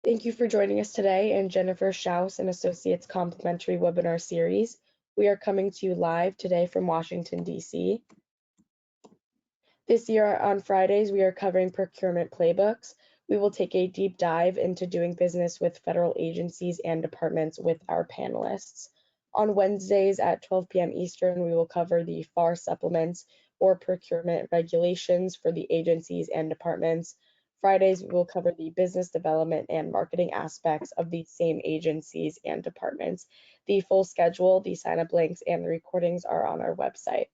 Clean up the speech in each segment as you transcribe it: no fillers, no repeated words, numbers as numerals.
Thank you for joining us today in Jennifer Schaus and Associates Complimentary Webinar Series. We are coming to you live today from Washington, D.C. This year on Fridays, we are covering procurement playbooks. We will take a deep dive into doing business with federal agencies and departments with our panelists. On Wednesdays at 12 p.m. Eastern, we will cover the FAR supplements or procurement regulations for the agencies and departments. Fridays, we will cover the business development and marketing aspects of these same agencies and departments. The full schedule, the sign-up links, and the recordings are on our website.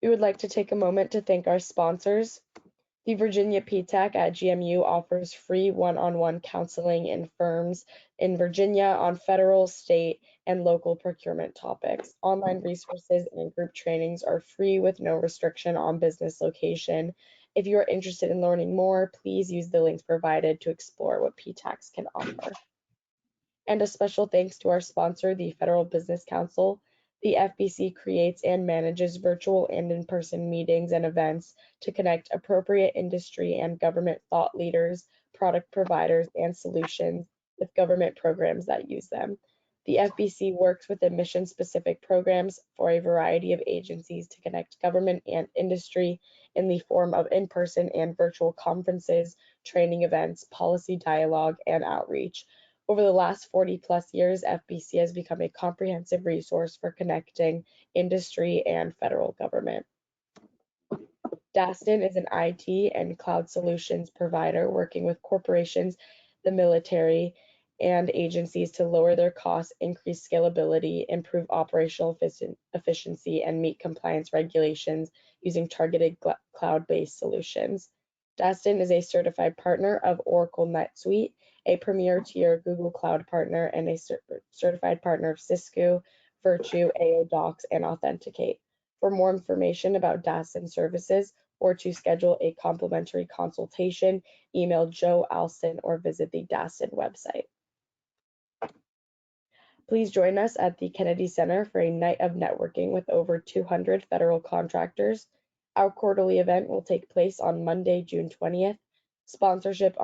We would like to take a moment to thank our sponsors. The Virginia PTAC at GMU offers free one-on-one counseling in firms in Virginia on federal, state, and local procurement topics. Online resources and group trainings are free with no restriction on business location. If you are interested in learning more, please use the links provided to explore what PTACs can offer. And a special thanks to our sponsor, the Federal Business Council. The FBC creates and manages virtual and in-person meetings and events to connect appropriate industry and government thought leaders, product providers, and solutions with government programs that use them. The FBC works with mission-specific programs for a variety of agencies to connect government and industry in the form of in-person and virtual conferences, training events, policy dialogue, and outreach. Over the last 40+ years, FBC has become a comprehensive resource for connecting industry and federal government. Daston is an IT and cloud solutions provider working with corporations, the military, and agencies to lower their costs, increase scalability, improve operational efficiency, and meet compliance regulations using targeted cloud-based solutions. Daston is a certified partner of Oracle NetSuite, a premier tier Google Cloud partner, and a certified partner of Cisco, Virtue, AODocs, and Authenticate. For more information about Daston services or to schedule a complimentary consultation, email Joe Alston or visit the Daston website. Please join us at the Kennedy Center for a night of networking with over 200 federal contractors. Our quarterly event will take place on Monday, June 20th. Sponsorship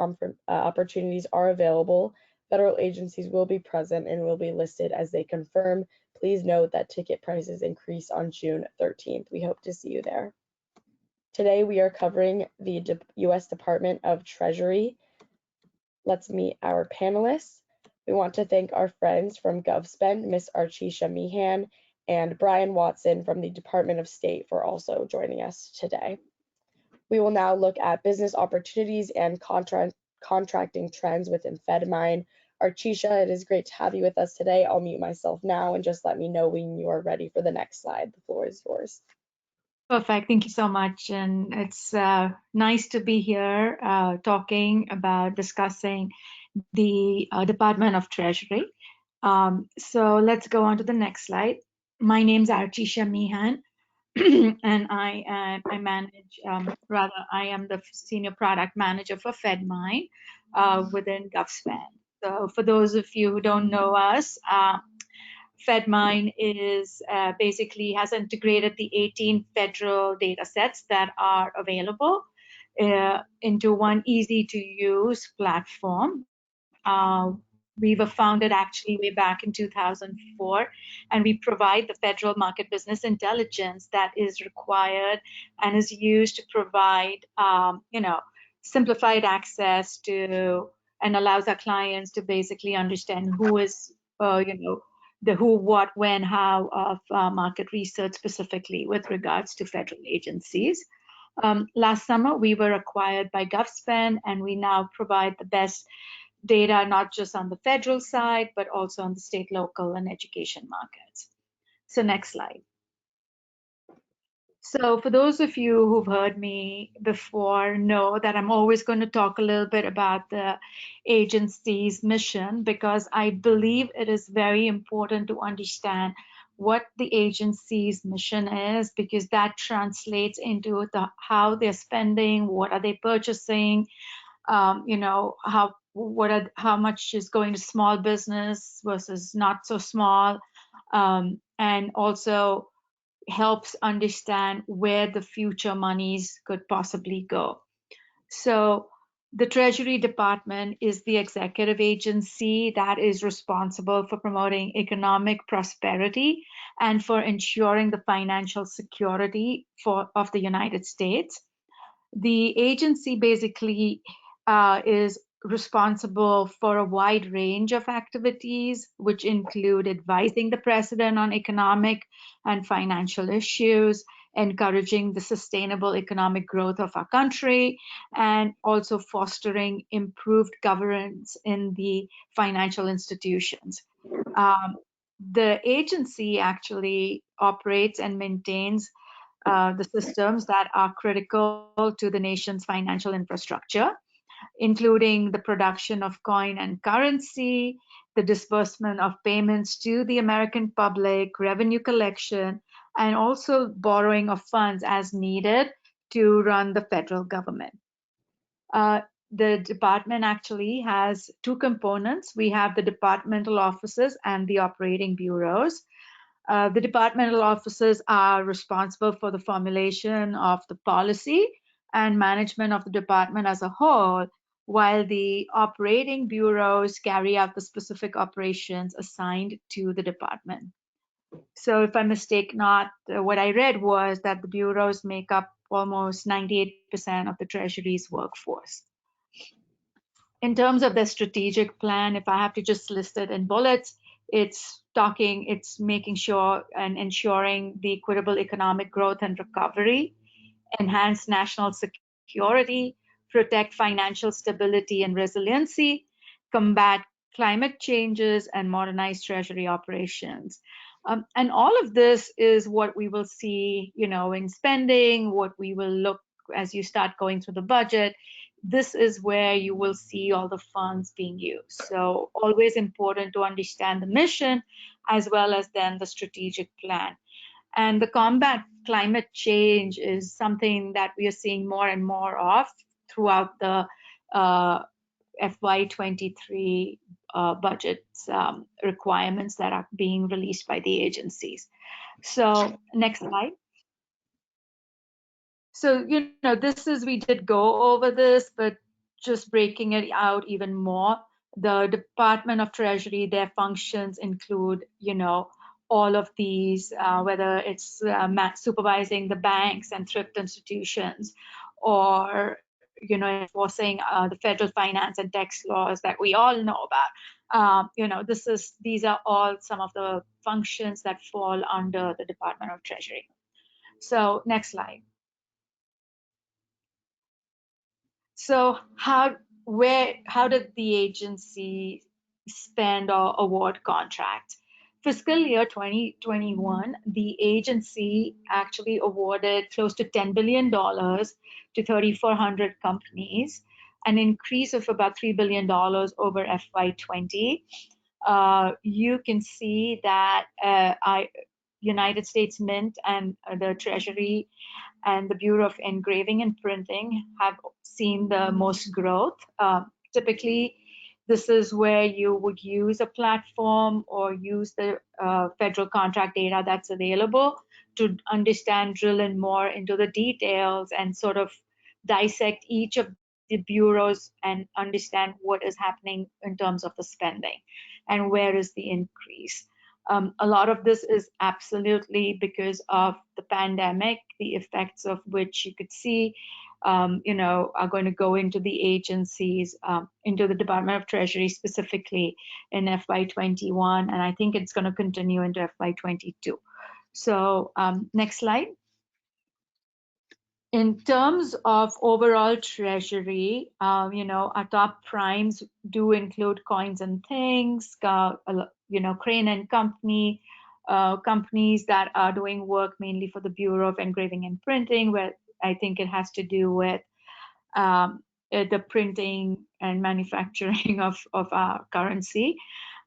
opportunities are available. Federal agencies will be present and will be listed as they confirm. Please note that ticket prices increase on June 13th. We hope to see you there. Today we are covering the U.S. Department of Treasury. Let's meet our panelists. We want to thank our friends from GovSpend, Ms. Archisha Meehan, and Brian Watson from the Department of State for also joining us today. We will now look at business opportunities and contracting trends within FedMine. Archisha, it is great to have you with us today. I'll mute myself now and just let me know when you are ready for the next slide. The floor is yours. Perfect. Thank you so much. And it's nice to be here discussing the Department of Treasury. So let's go on to the next slide. My name's Archisha Meehan, and I am the Senior Product Manager for FedMine within GovSpend. So for those of you who don't know us, FedMine is basically has integrated the 18 federal data sets that are available into one easy to use platform. We were founded actually way back in 2004, and we provide the federal market business intelligence that is required and is used to provide, simplified access to and allows our clients to basically understand who is, the who, what, when, how of market research specifically with regards to federal agencies. Last summer, we were acquired by GovSpend, and we now provide the best data, not just on the federal side, but also on the state, local, and education markets. So next slide. So for those of you who've heard me before know that I'm always going to talk a little bit about the agency's mission, because I believe it is very important to understand what the agency's mission is, because that translates into how they're spending, what are they purchasing, how much is going to small business versus not so small, and also helps understand where the future monies could possibly go. So The Treasury Department is the executive agency that is responsible for promoting economic prosperity and for ensuring the financial security of the United States. The agency basically is responsible for a wide range of activities, which include advising the president on economic and financial issues, encouraging the sustainable economic growth of our country, and also fostering improved governance in the financial institutions. The agency actually operates and maintains the systems that are critical to the nation's financial infrastructure, including the production of coin and currency, the disbursement of payments to the American public, revenue collection, and also borrowing of funds as needed to run the federal government. The department actually has two components. We have the departmental offices and the operating bureaus. The departmental officers are responsible for the formulation of the policy and management of the department as a whole, while the operating bureaus carry out the specific operations assigned to the department. So if I mistake not, what I read was that the bureaus make up almost 98% of the Treasury's workforce. In terms of the strategic plan, if I have to just list it in bullets, it's making sure and ensuring the equitable economic growth and recovery, enhance national security, protect financial stability and resiliency, combat climate changes, and modernize Treasury operations. And all of this is what we will see, in spending, what we will look as you start going through the budget. This is where you will see all the funds being used. So always important to understand the mission as well as then the strategic plan. And the combat climate change is something that we are seeing more and more of throughout the FY23 budget requirements that are being released by the agencies. So next slide. So, we did go over this, but just breaking it out even more, the Department of Treasury, their functions include, all of these, whether it's supervising the banks and thrift institutions, or, enforcing the federal finance and tax laws that we all know about. These are all some of the functions that fall under the Department of Treasury. So next slide. So how did the agency spend or award contracts? Fiscal year 2021, the agency actually awarded close to $10 billion to 3,400 companies, an increase of about $3 billion over FY20. You can see that United States Mint and the Treasury and the Bureau of Engraving and Printing have seen the most growth. Typically, this is where you would use a platform or use the federal contract data that's available to drill in more into the details and sort of dissect each of the bureaus and understand what is happening in terms of the spending and where is the increase. A lot of this is absolutely because of the pandemic, the effects of which you could see, are going to go into the agencies, into the Department of Treasury specifically in FY21, and I think it's going to continue into FY22. So next slide. In terms of overall Treasury, our top primes do include Coins and Things, Crane and Company, companies that are doing work mainly for the Bureau of Engraving and Printing, where I think it has to do with the printing and manufacturing of our currency.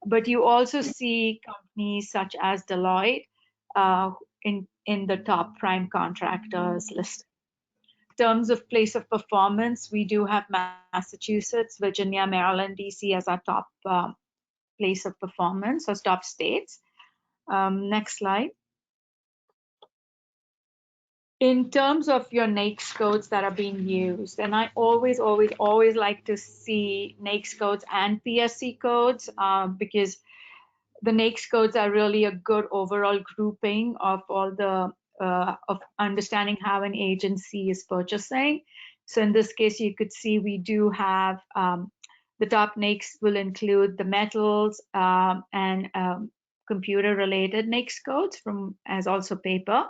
But you also see companies such as Deloitte in the top prime contractors list. In terms of place of performance, we do have Massachusetts, Virginia, Maryland, DC as our top place of performance or top states. Next slide. In terms of your NAICS codes that are being used, and I always like to see NAICS codes and PSC codes because the NAICS codes are really a good overall grouping of all the of understanding how an agency is purchasing. So in this case, you could see we do have the top NAICS will include the metals and computer-related NAICS codes from as also paper.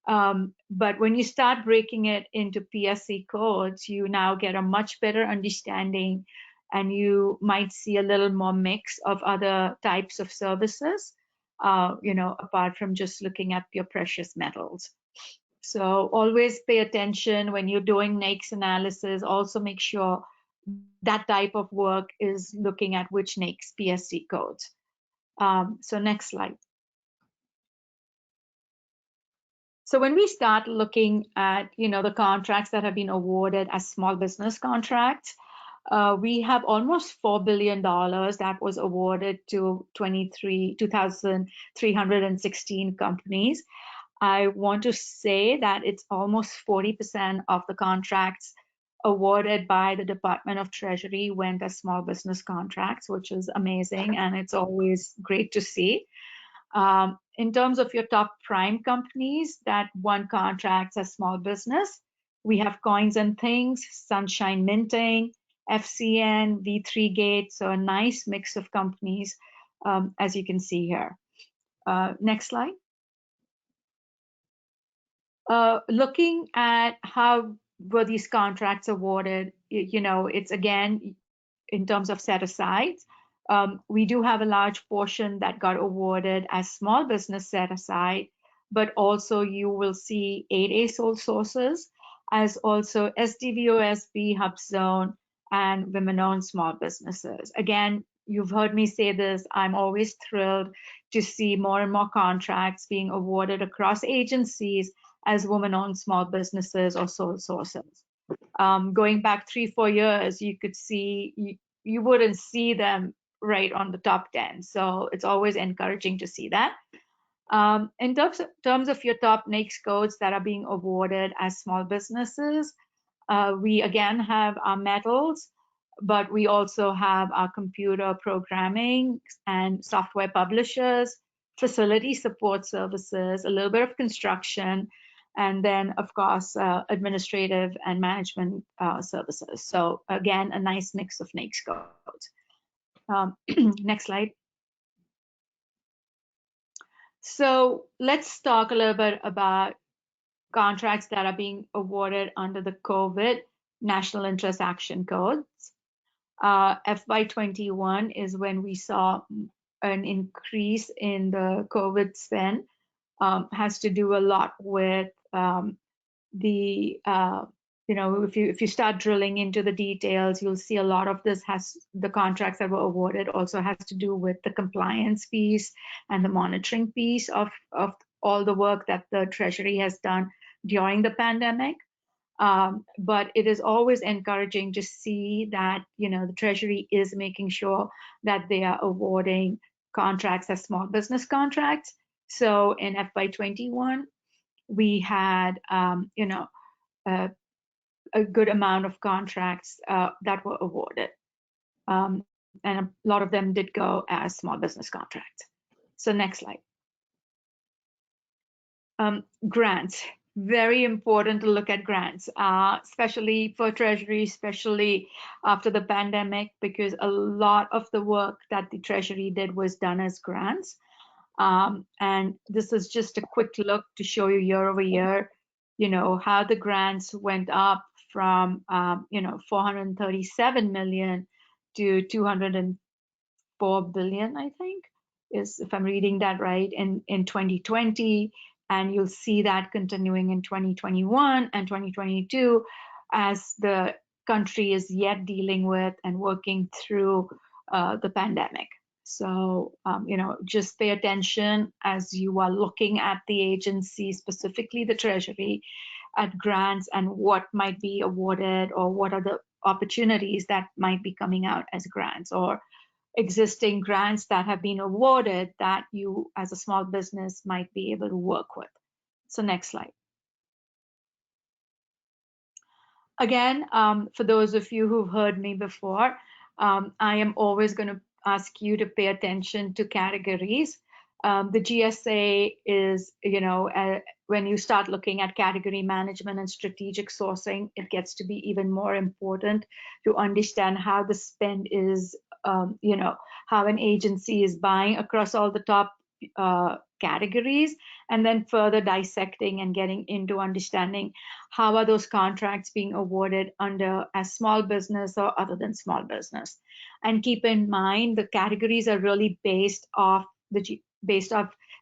But when you start breaking it into PSC codes, you now get a much better understanding, and you might see a little more mix of other types of services, apart from just looking at your precious metals. So always pay attention when you're doing NAICS analysis. Also make sure that type of work is looking at which NAICS PSC codes. So next slide. So when we start looking at, the contracts that have been awarded as small business contracts, we have almost $4 billion that was awarded to 2,316 companies. I want to say that it's almost 40% of the contracts awarded by the Department of Treasury went as small business contracts, which is amazing, and it's always great to see. In terms of your top prime companies that won contracts as small business, we have Coins and Things, Sunshine Minting, FCN, V3 Gate, so a nice mix of companies, as you can see here. Next slide. Looking at how were these contracts awarded, it's again, in terms of set asides, we do have a large portion that got awarded as small business set aside, but also you will see 8A sole sources, as also SDVOSB, HubZone, and women-owned small businesses. Again, you've heard me say this, I'm always thrilled to see more and more contracts being awarded across agencies as women-owned small businesses or sole sources. Going back 3-4 years, you could see, you wouldn't see them right on the top 10. So it's always encouraging to see that. In terms of your top NAICS codes that are being awarded as small businesses, we again have our metals, but we also have our computer programming and software publishers, facility support services, a little bit of construction, and then, of course, administrative and management services. So again, a nice mix of NAICS codes. Next slide. So let's talk a little bit about contracts that are being awarded under the Covet National Interest Action Codes. FY21 is when we saw an increase in the Covet spend. Has to do a lot with if you start drilling into the details, you'll see a lot of this the contracts that were awarded also has to do with the compliance piece and the monitoring piece of all the work that the Treasury has done during the pandemic. But it is always encouraging to see that, the Treasury is making sure that they are awarding contracts as small business contracts. So in FY21, we had, a good amount of contracts that were awarded. And a lot of them did go as small business contracts. So next slide. Grants. Very important to look at grants, especially for Treasury, especially after the pandemic, because a lot of the work that the Treasury did was done as grants. And this is just a quick look to show you year over year, how the grants went up from, 437 million to 204 billion, I think, is if I'm reading that right, in 2020. And you'll see that continuing in 2021 and 2022 as the country is yet dealing with and working through the pandemic. So, just pay attention as you are looking at the agency, specifically the Treasury, at grants and what might be awarded or what are the opportunities that might be coming out as grants or existing grants that have been awarded that you as a small business might be able to work with. So next slide. Again, for those of you who've heard me before, I am always going to ask you to pay attention to categories. The GSA is, when you start looking at category management and strategic sourcing, it gets to be even more important to understand how the spend is, how an agency is buying across all the top categories, and then further dissecting and getting into understanding how are those contracts being awarded under as small business or other than small business. And keep in mind the categories are really based off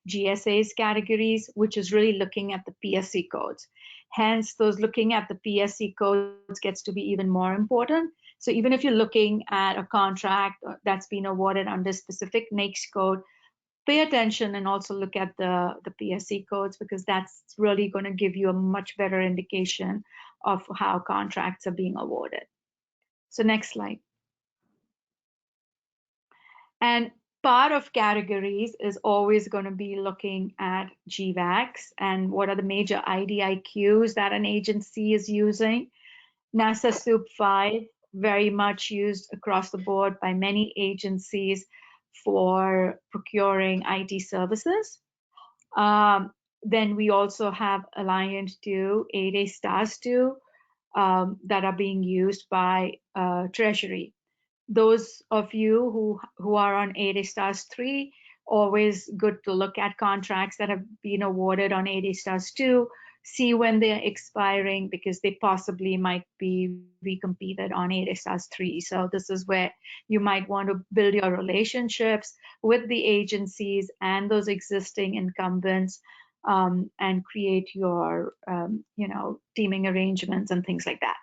GSA's categories, which is really looking at the PSC codes. Hence, those looking at the PSC codes gets to be even more important. So even if you're looking at a contract that's been awarded under specific NAICS code, pay attention and also look at the PSC codes, because that's really going to give you a much better indication of how contracts are being awarded. So next slide. And part of categories is always going to be looking at GVACs and what are the major IDIQs that an agency is using. NASA SUP 5, very much used across the board by many agencies for procuring IT services. Then we also have Alliant 2, 8A Stars 2 that are being used by Treasury. Those of you who are on 8A Stars 3, always good to look at contracts that have been awarded on 8A Stars 2, see when they're expiring, because they possibly might be recompeted on 8A Stars 3. So this is where you might want to build your relationships with the agencies and those existing incumbents, and create your teaming arrangements and things like that.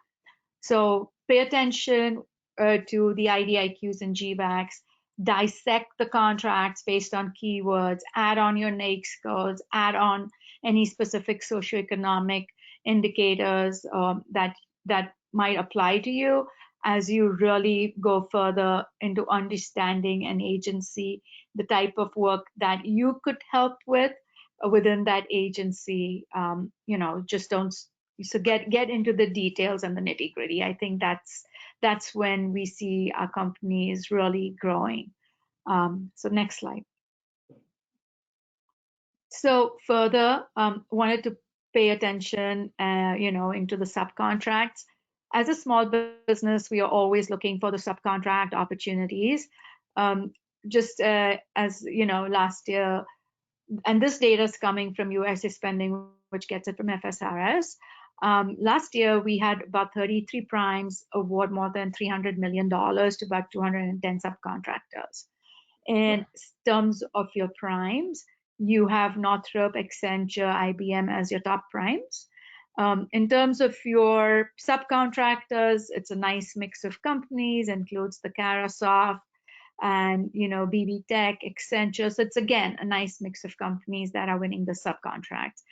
So pay attention to the IDIQs and GVACs, dissect the contracts based on keywords, add on your NAICS codes, add on any specific socioeconomic indicators that might apply to you as you really go further into understanding an agency, the type of work that you could help with within that agency. Just don't. So get into the details and the nitty gritty. I think that's when we see our companies really growing. So next slide. So further, wanted to pay attention, into the subcontracts. As a small business, we are always looking for the subcontract opportunities. Just as last year, and this data is coming from USA Spending, which gets it from FSRS. Last year, we had about 33 primes award more than $300 million to about 210 subcontractors. In terms of your primes, you have Northrop, Accenture, IBM as your top primes. In terms of your subcontractors, it's a nice mix of companies, includes the Carasoft and BB Tech, Accenture. So it's again a nice mix of companies that are winning the subcontracts.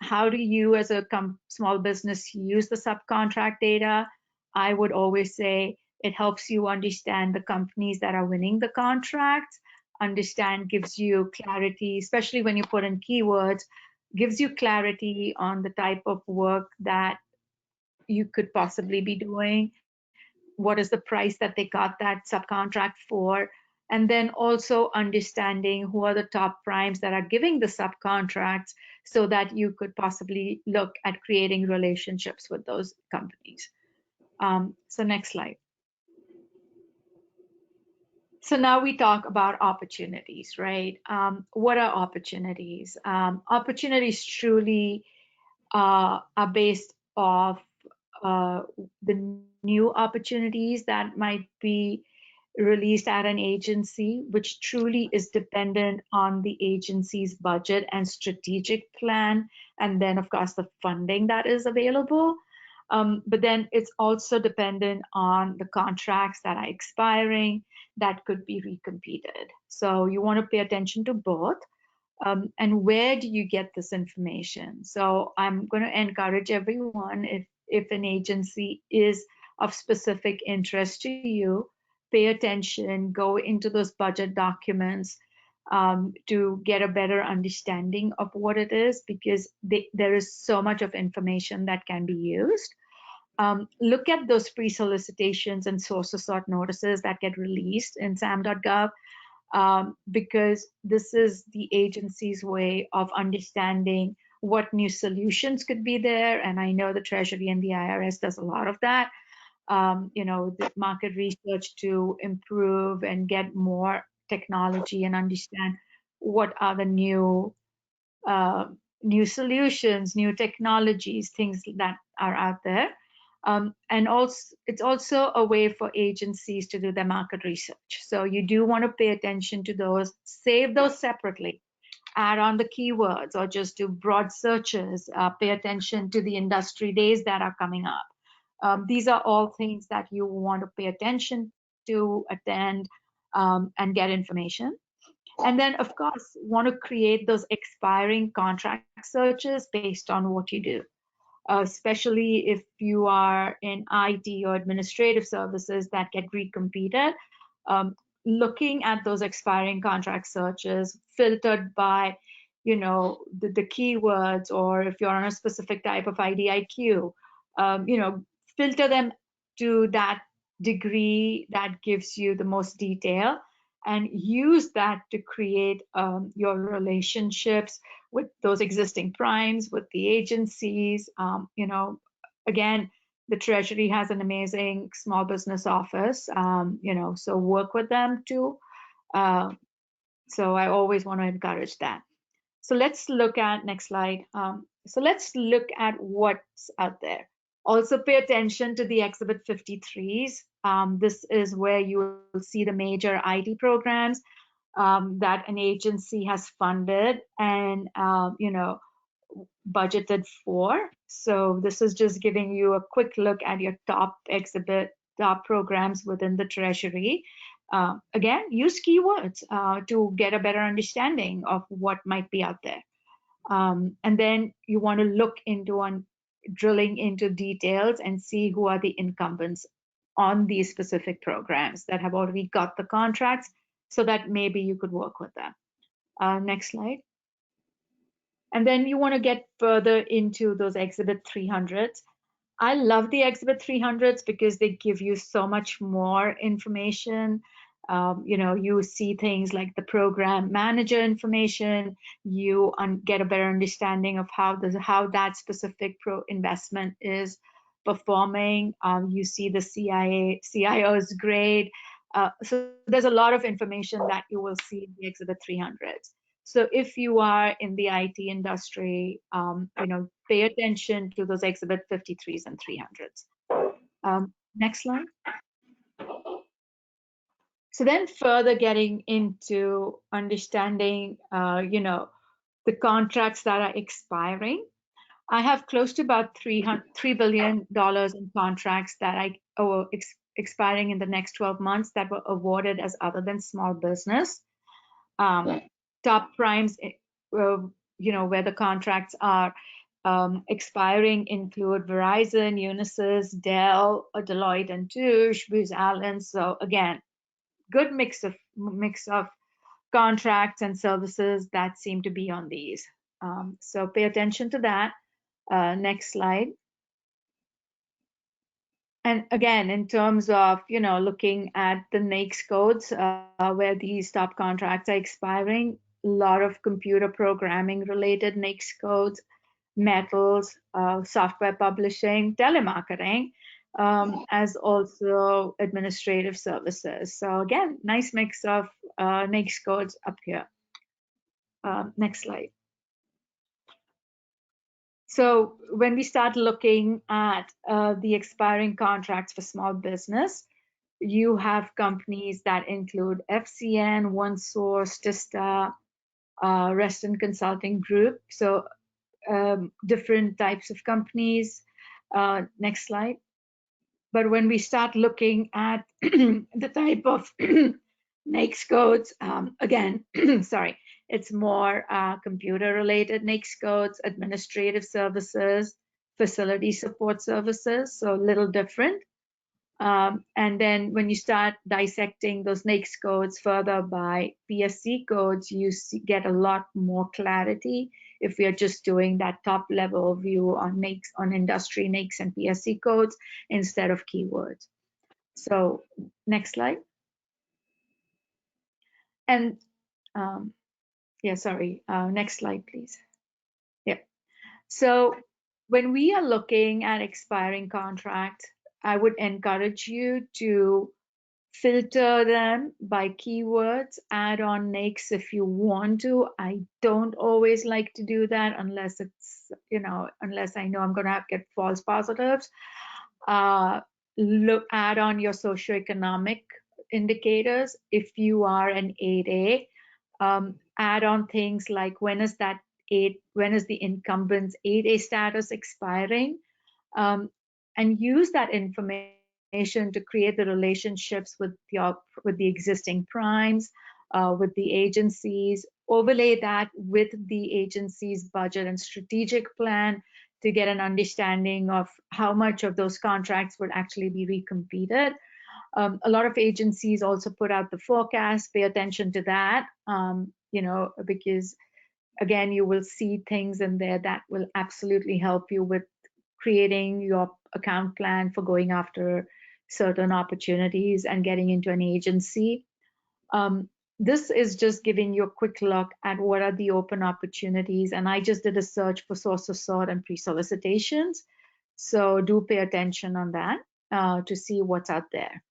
How do you as a small business use the subcontract data? I would always say it helps you understand the companies that are winning the contracts, gives you clarity, especially when you put in keywords, gives you clarity on the type of work that you could possibly be doing. What is the price that they got that subcontract for? And then also understanding who are the top primes that are giving the subcontracts, so that you could possibly look at creating relationships with those companies. So next slide. So now we talk about opportunities, right? What are opportunities? Opportunities truly are based off the new opportunities that might be released at an agency, which truly is dependent on the agency's budget and strategic plan, and then of course the funding that is available. But then it's also dependent on the contracts that are expiring that could be recompeted. So you want to pay attention to both. And where do you get this information? So I'm going to encourage everyone, if an agency is of specific interest to you, pay attention, go into those budget documents to get a better understanding of what it is, because there is so much of information that can be used. look at those pre-solicitations and source of sort notices that get released in sam.gov, because this is the agency's way of understanding what new solutions could be there. And I know the Treasury and the IRS does a lot of that. The market research to improve and get more technology and understand what are the new solutions, new technologies, things that are out there. And also, it's also a way for agencies to do their market research. So you do want to pay attention to those, save those separately, add on the keywords, or just do broad searches, pay attention to the industry days that are coming up. These are all things that you want to pay attention to, attend, and get information. And then, of course, want to create those expiring contract searches based on what you do, especially if you are in IT or administrative services that get recompeted. Looking at those expiring contract searches filtered by, the keywords, or if you're on a specific type of IDIQ, filter them to that degree that gives you the most detail, and use that to create your relationships with those existing primes, with the agencies. Again, the Treasury has an amazing small business office, so work with them too. So I always want to encourage that. So let's look at, next slide. So let's look at what's out there. Also pay attention to the Exhibit 53s. This is where you will see the major IT programs that an agency has funded and, budgeted for. So this is just giving you a quick look at your top programs within the Treasury. Again, use keywords to get a better understanding of what might be out there. And then you want to look into drilling into details and see who are the incumbents on these specific programs that have already got the contracts, so that maybe you could work with them. Next slide. And then you want to get further into those Exhibit 300s. I love the Exhibit 300s because they give you so much more information. You see things like the program manager information. You get a better understanding of how that specific investment is performing. You see the CIO's grade. So there's a lot of information that you will see in the Exhibit 300s. So if you are in the IT industry, pay attention to those Exhibit 53s and 300s. Next slide. So then further getting into understanding, the contracts that are expiring. I have close to about $3 billion in contracts that are expiring in the next 12 months that were awarded as other than small business. Top primes, where the contracts are expiring include Verizon, Unisys, Dell, Deloitte and Touche, Booz Allen. So again, good mix of contracts and services that seem to be on these. So pay attention to that. Next slide. And again, in terms of, looking at the NAICS codes, where these top contracts are expiring, a lot of computer programming related NAICS codes, metals, software publishing, telemarketing, as also administrative services. So again, nice mix of NAICS codes up here. Next slide. So when we start looking at the expiring contracts for small business, you have companies that include FCN, OneSource, Tista, Reston Consulting Group. So different types of companies. Next slide. But when we start looking at the type of NAICS codes, again, sorry, it's more computer-related NAICS codes, administrative services, facility support services, so a little different. And then when you start dissecting those NAICS codes further by PSC codes, you get a lot more clarity if we are just doing that top level view on NAICS, on industry NAICS and PSC codes instead of keywords. So next slide. And next slide, please. Yeah. So when we are looking at expiring contracts, I would encourage you to filter them by keywords, add on NAICS if you want to. I don't always like to do that unless it's, unless I know I'm going to get false positives. Add on your socioeconomic indicators. If you are an 8A, add on things like when is the incumbent's 8A status expiring, and use that information to create the relationships with the existing primes, with the agencies, overlay that with the agency's budget and strategic plan to get an understanding of how much of those contracts would actually be recompeted. A lot of agencies also put out the forecast. Pay attention to that, because again, you will see things in there that will absolutely help you with creating your account plan for going after certain opportunities and getting into an agency. This is just giving you a quick look at what are the open opportunities. And I just did a search for source of sort and pre-solicitations. So do pay attention on that to see what's out there.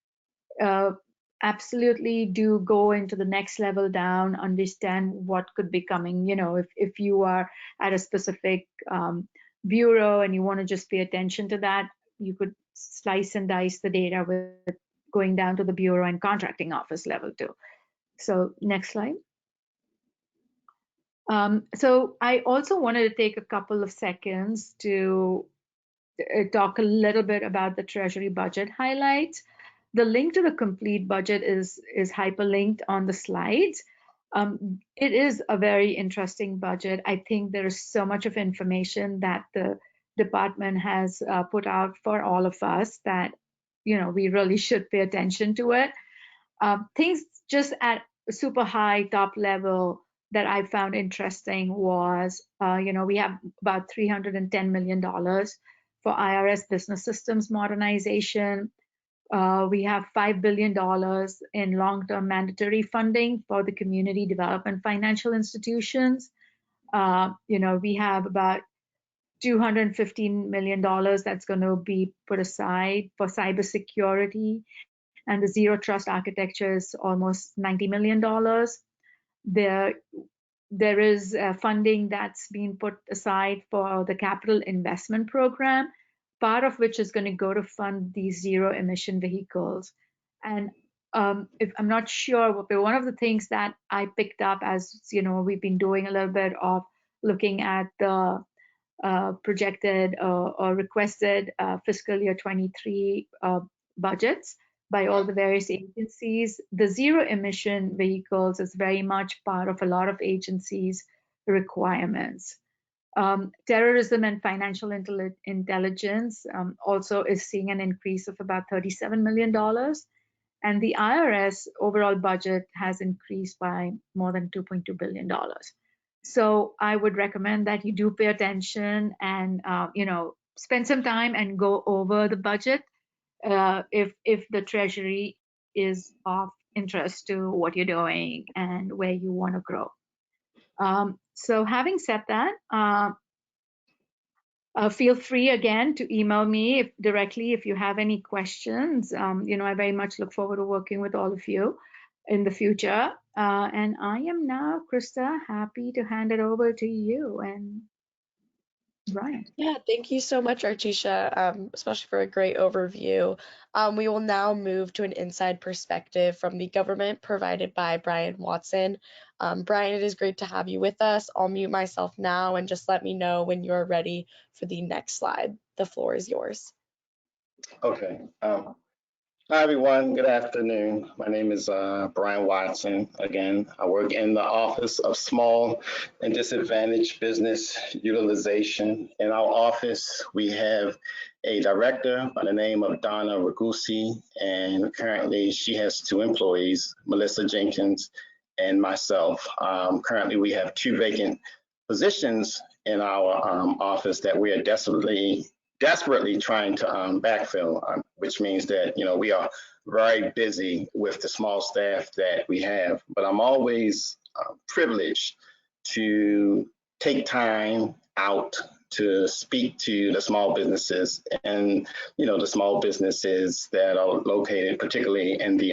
Absolutely do go into the next level down, understand what could be coming. If you are at a specific bureau and you want to just pay attention to that, you could slice and dice the data with going down to the bureau and contracting office level too. So next slide. So I also wanted to take a couple of seconds to talk a little bit about the Treasury budget highlights. The link to the complete budget is hyperlinked on the slides. It is a very interesting budget. I think there is so much of information that the department has put out for all of us that, we really should pay attention to it. Things just at super high top level that I found interesting was, we have about $310 million for IRS business systems modernization. We have $5 billion in long-term mandatory funding for the community development financial institutions. We have about $215 million that's going to be put aside for cybersecurity, and the zero trust architecture is almost $90 million. There is funding that's being put aside for the capital investment program, part of which is going to go to fund these zero emission vehicles. And if I'm not sure, but one of the things that I picked up as, we've been doing a little bit of looking at the projected or requested fiscal year 23 budgets by all the various agencies. The zero emission vehicles is very much part of a lot of agencies' requirements. Terrorism and financial intelligence also is seeing an increase of about $37 million. And the IRS overall budget has increased by more than $2.2 billion. So I would recommend that you do pay attention and, spend some time and go over the budget if the Treasury is of interest to what you're doing and where you want to grow. So having said that, feel free again to email me directly if you have any questions. I very much look forward to working with all of you in the future. And I am now, Krista, happy to hand it over to you and Brian. Yeah, thank you so much, Artisha, especially for a great overview. We will now move to an inside perspective from the government provided by Brian Watson. Brian, it is great to have you with us. I'll mute myself now and just let me know when you're ready for the next slide. The floor is yours. Okay. Hi, everyone. Good afternoon. My name is Brian Watson. Again, I work in the Office of Small and Disadvantaged Business Utilization. In our office, we have a director by the name of Donna Ragusi, and currently she has 2 employees, Melissa Jenkins and myself. Currently, we have 2 vacant positions in our office that we are desperately trying to backfill, which means that, you know, we are very busy with the small staff that we have. But I'm always privileged to take time out to speak to the small businesses and, you know, the small businesses that are located particularly in the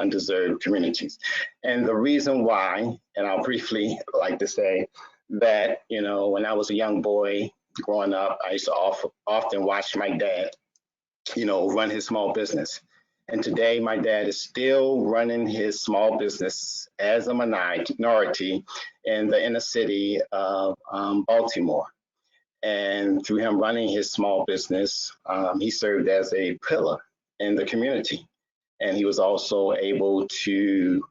underserved communities. And the reason why, and I'll briefly like to say that, you know, when I was a young boy growing up, I used to often watch my dad, you know, run his small business. And today my dad is still running his small business as a minority in the inner city of Baltimore. And through him running his small business, he served as a pillar in the community. And he was also able to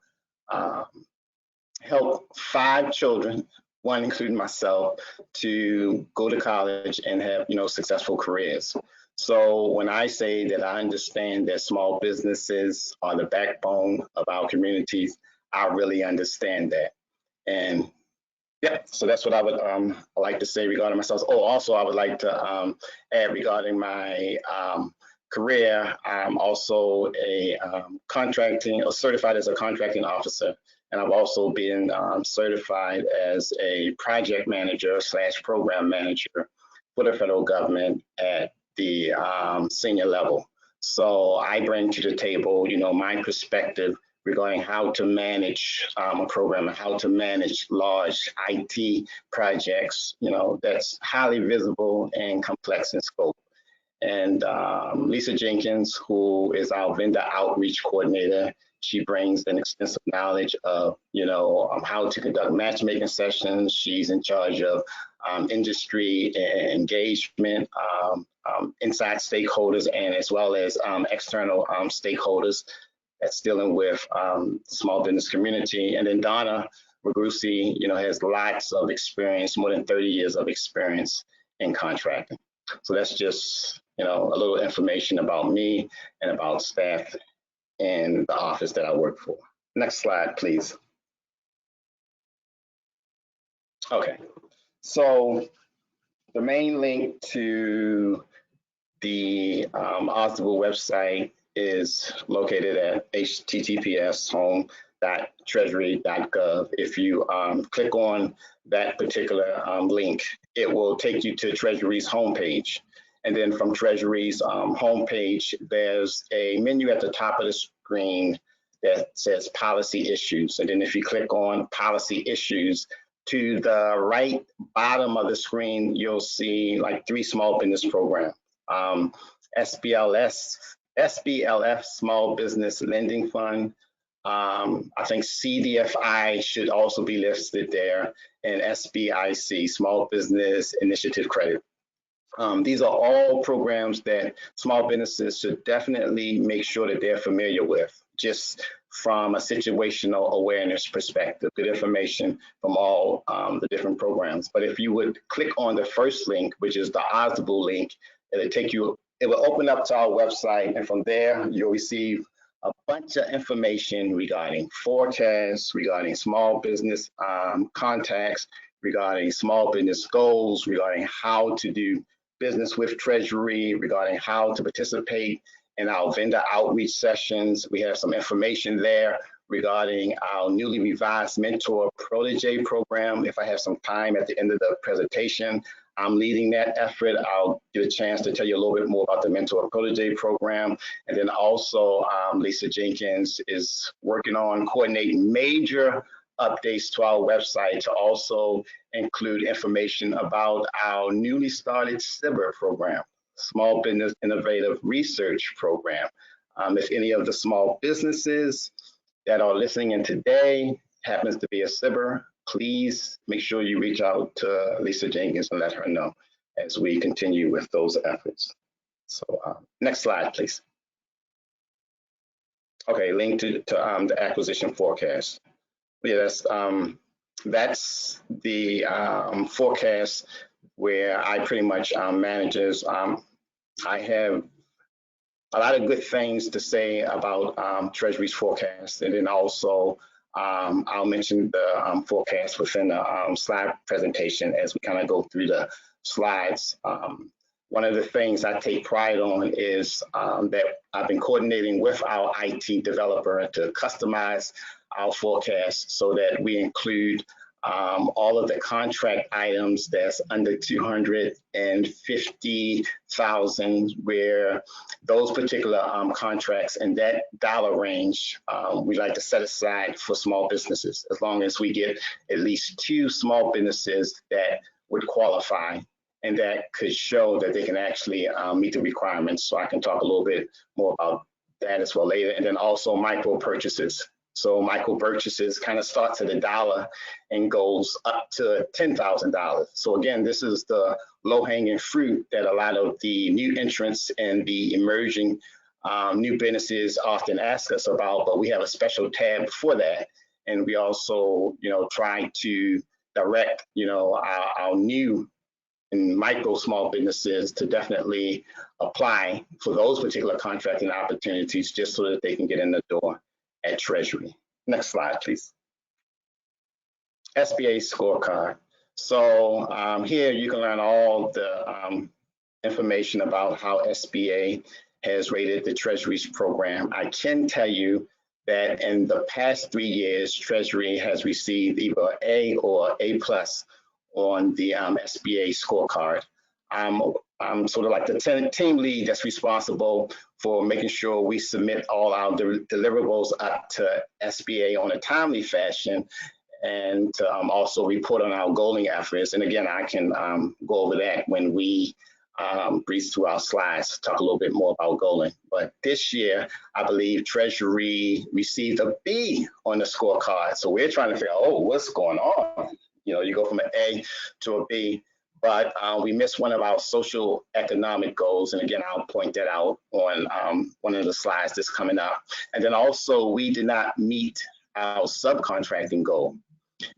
help 5 children, one including myself, to go to college and have, you know, successful careers. So when I say that I understand that small businesses are the backbone of our communities, I really understand that. And yeah, so that's what I would like to say regarding myself. Oh, also, I would like to add regarding my career, I'm also a certified as a contracting officer, and I've also been certified as a project manager / program manager for the federal government at the senior level. So I bring to the table, you know, my perspective regarding how to manage a program and how to manage large IT projects, you know, that's highly visible and complex in scope. And Lisa Jenkins, who is our vendor outreach coordinator, she brings an extensive knowledge of, you know, how to conduct matchmaking sessions. She's in charge of industry engagement, inside stakeholders, and as well as external stakeholders that's dealing with the small business community. And then Donna Ragusi, you know, has lots of experience, more than 30 years of experience in contracting. So that's just, you know, a little information about me and about staff in the office that I work for. Next slide, please. Okay, so the main link to the Audible website is located at https://home.treasury.gov. If you click on that particular link, it will take you to Treasury's homepage. And then from Treasury's homepage, there's a menu at the top of the screen that says policy issues. And then if you click on policy issues, to the right bottom of the screen, you'll see like 3 small business programs. SBLF, Small Business Lending Fund. I think CDFI should also be listed there, and SBIC, Small Business Initiative Credit. These are all programs that small businesses should definitely make sure that they're familiar with, just from a situational awareness perspective, good information from all the different programs. But if you would click on the first link, which is the Audible link, it'll take you, it will open up to our website, and from there you'll receive a bunch of information regarding forecasts, regarding small business contacts, regarding small business goals, regarding how to do business with Treasury, regarding how to participate in our vendor outreach sessions. We have some information there regarding our newly revised Mentor Protege program. If I have some time at the end of the presentation, I'm leading that effort. I'll get a chance to tell you a little bit more about the Mentor Protege program. And then also Lisa Jenkins is working on coordinating major updates to our website to also include information about our newly started Sba program, Small Business Innovative Research Program. If any of the small businesses that are listening in today happens to be a Sba, please make sure you reach out to Lisa Jenkins and let her know as we continue with those efforts. So next slide, please. Okay, link to the acquisition forecast. Yeah, that's the forecast where I pretty much manages. I have a lot of good things to say about Treasury's forecast, and then also I'll mention the forecast within the slide presentation as we kind of go through the slides. One of the things I take pride on is that I've been coordinating with our IT developer to customize our forecast so that we include all of the contract items that's under 250,000, where those particular contracts in that dollar range, we like to set aside for small businesses, as long as we get at least 2 small businesses that would qualify and that could show that they can actually meet the requirements. So I can talk a little bit more about that as well later. And then also micro purchases. So micro purchases kind of starts at $1 and goes up to $10,000. So again, this is the low-hanging fruit that a lot of the new entrants and the emerging new businesses often ask us about, but we have a special tab for that. And we also, try to direct, our new and micro small businesses to definitely apply for those particular contracting opportunities just so that they can get in the door at Treasury. Next slide, please. Sba Scorecard. So here you can learn all the information about how Sba has rated the Treasuries program. I can tell you that in the past 3 years, Treasury has received either A or A+ on the Sba Scorecard. I'm sort of like the team lead that's responsible for making sure we submit all our deliverables up to Sba on a timely fashion, and to also report on our goaling efforts. And again, I can go over that when we breeze through our slides, talk a little bit more about goaling. But this year, I believe Treasury received a B on the scorecard. So we're trying to figure out, what's going on? You go from an A to a B, but we missed one of our social economic goals. And again, I'll point that out on one of the slides that's coming up. And then also, we did not meet our subcontracting goal.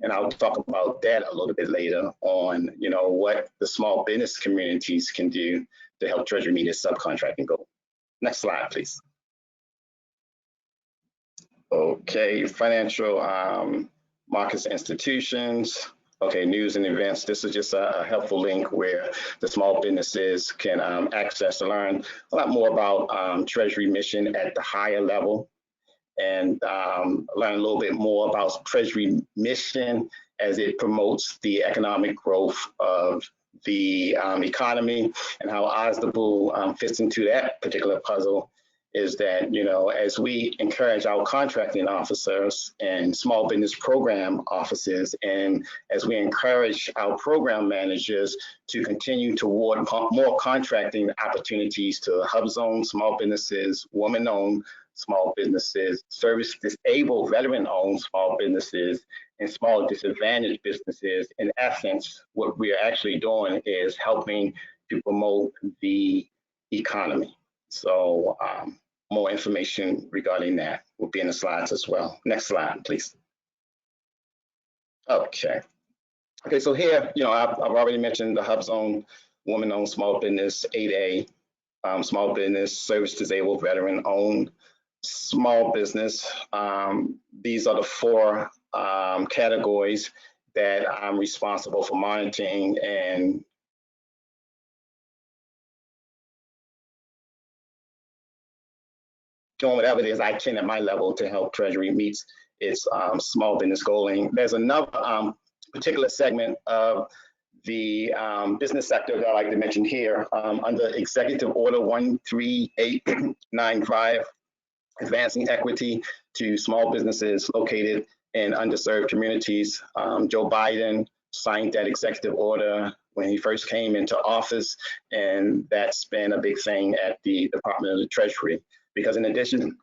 And I'll talk about that a little bit later on, what the small business communities can do to help Treasury meet its subcontracting goal. Next slide, please. Okay, financial markets institutions. Okay, news and events. This is just a helpful link where the small businesses can access to learn a lot more about Treasury mission at the higher level, and learn a little bit more about Treasury mission as it promotes the economic growth of the economy, and how OSDBU fits into that particular puzzle is that, as we encourage our contracting officers and small business program officers, and as we encourage our program managers to continue to award more contracting opportunities to hub zone small businesses, woman-owned small businesses, service-disabled, veteran-owned small businesses, and small disadvantaged businesses. In essence, what we are actually doing is helping to promote the economy. So more information regarding that will be in the slides as well. Next slide, please. Okay, so here, I've already mentioned the hub zone, woman-owned small business, 8A, small business, service-disabled, veteran-owned small business. These are the 4 categories that I'm responsible for monitoring and doing whatever it is I can at my level to help Treasury meet its small business goaling. There's another particular segment of the business sector that I like to mention here under Executive Order 13895, advancing equity to small businesses located in underserved communities. Joe Biden signed that executive order when he first came into office, and that's been a big thing at the Department of the Treasury. Because in addition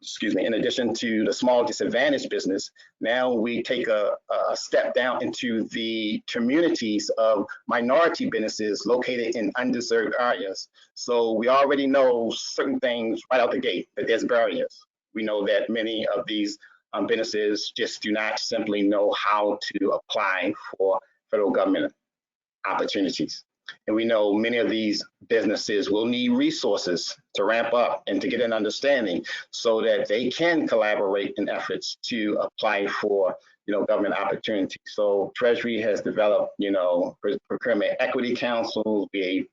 to the small disadvantaged business, now we take a step down into the communities of minority businesses located in underserved areas. So we already know certain things right out the gate, that there's barriers. We know that many of these businesses just do not simply know how to apply for federal government opportunities. And we know many of these businesses will need resources to ramp up and to get an understanding so that they can collaborate in efforts to apply for, government opportunities. So Treasury has developed, procurement equity councils, we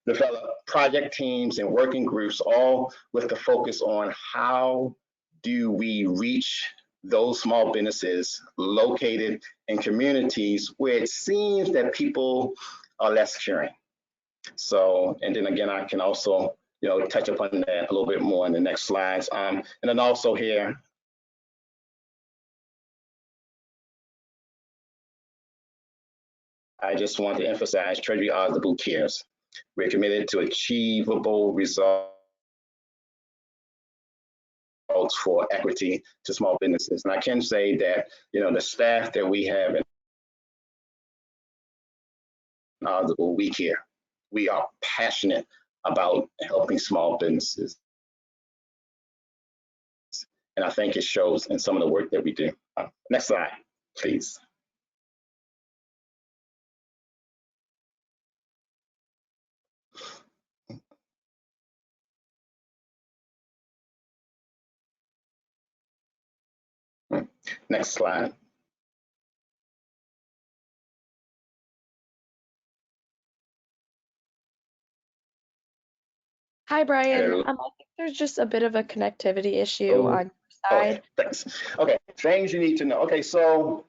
develop project teams and working groups, all with the focus on how do we reach those small businesses located in communities where it seems that people are less caring. So, and then again, I can also, touch upon that a little bit more in the next slides. And then also here, I just want to emphasize Treasury Oswald cares. We're committed to achievable results for equity to small businesses. And I can say that, the staff that we have in Oswald, we care. We are passionate about helping small businesses. And I think it shows in some of the work that we do. Next slide, please. Next slide. Hi, Brian. Hello. I think there's just a bit of a connectivity issue on your side. Okay, thanks. Okay, things you need to know. Okay, so,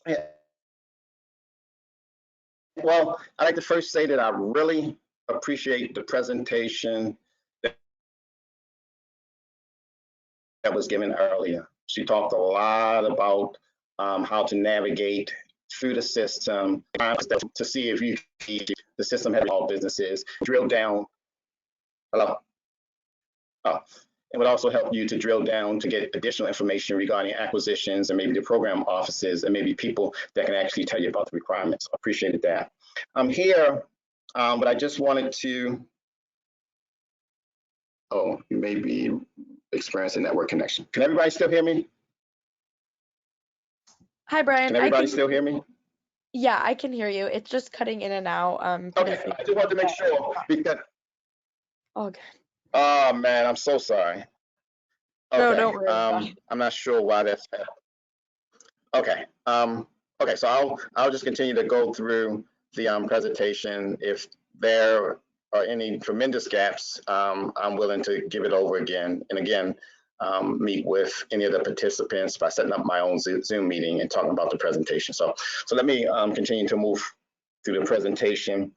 yeah. Well, I'd like to first say that I really appreciate the presentation that was given earlier. She talked a lot about how to navigate through the system to see if you the system has all businesses, drill down. Hello? Oh, it would also help you to drill down to get additional information regarding acquisitions and maybe the program offices and maybe people that can actually tell you about the requirements. Appreciated that. Here, but I just wanted to, you may be experiencing network connection. Can everybody still hear me? Hi, Brian. Can everybody still hear me? Yeah, I can hear you. It's just cutting in and out. Okay, I just wanted to make sure because. Oh, good. Oh man, I'm so sorry. Okay. No, don't worry about it. I'm not sure why that's happening. Okay. Okay, so I'll just continue to go through the presentation. If there are any tremendous gaps, I'm willing to give it over again and again, meet with any of the participants by setting up my own Zoom meeting and talking about the presentation. So let me continue to move through the presentation.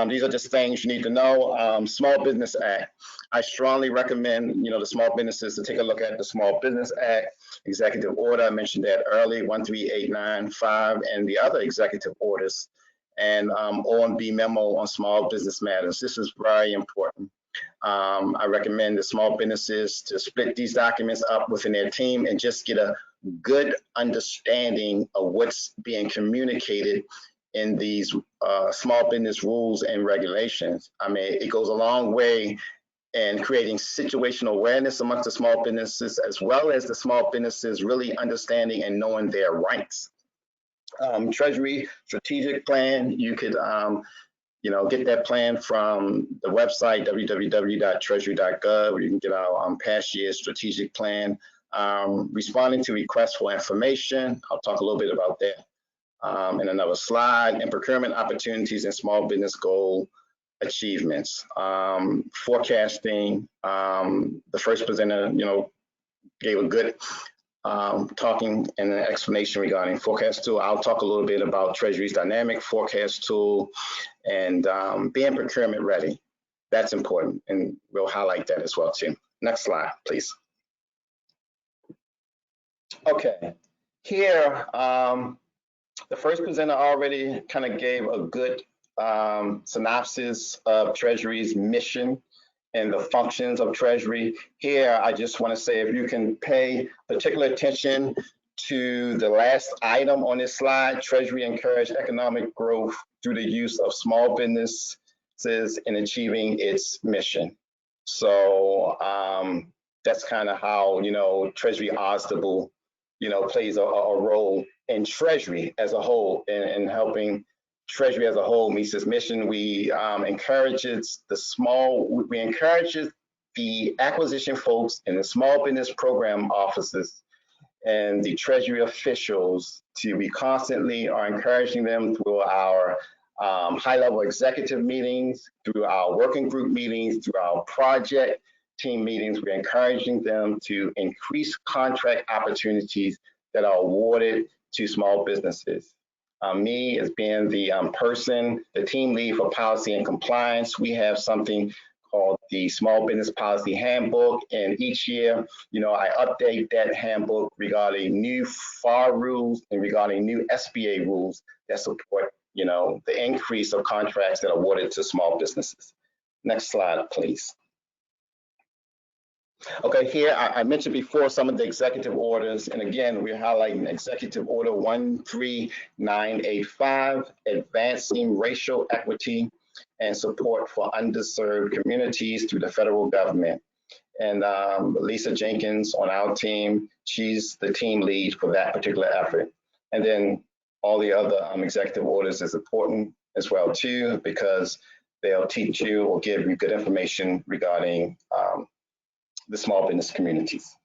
These are just things you need to know. Small Business Act. I strongly recommend, the small businesses to take a look at the Small Business Act, executive order. I mentioned that early, 13895, and the other executive orders, and OMB memo on small business matters. This is very important. I recommend the small businesses to split these documents up within their team and just get a good understanding of what's being communicated in these small business rules and regulations. I mean, it goes a long way in creating situational awareness amongst the small businesses, as well as the small businesses really understanding and knowing their rights. Treasury strategic plan, you could get that plan from the website, www.treasury.gov, where you can get our past year's strategic plan. Responding to requests for information, I'll talk a little bit about that in another slide, and procurement opportunities and small business goal achievements. Forecasting, the first presenter, gave a good talking and an explanation regarding forecast tool. I'll talk a little bit about Treasury's dynamic forecast tool and being procurement ready. That's important, and we'll highlight that as well too. Next slide, please. Okay, here, the first presenter already kind of gave a good synopsis of Treasury's mission and the functions of Treasury. Here, I just want to say, if you can pay particular attention to the last item on this slide, Treasury encourage economic growth through the use of small businesses in achieving its mission. So that's kind of how, Treasury Oswald, plays a role in Treasury as a whole in helping, Treasury as a whole meets its mission. We encourages the acquisition folks and the small business program officers and the Treasury officials we constantly are encouraging them through our high-level executive meetings, through our working group meetings, through our project team meetings. We're encouraging them to increase contract opportunities that are awarded to small businesses. Me as being the the team lead for policy and compliance, we have something called the Small Business Policy Handbook. And each year, I update that handbook regarding new FAR rules and regarding new SBA rules that support, the increase of contracts that are awarded to small businesses. Next slide, please. Okay, here I mentioned before some of the executive orders, and again, we're highlighting Executive Order 13985, advancing racial equity and support for underserved communities through the federal government. And Lisa Jenkins on our team, she's the team lead for that particular effort. And then all the other executive orders is important as well too, because they'll teach you or give you good information regarding the small business communities.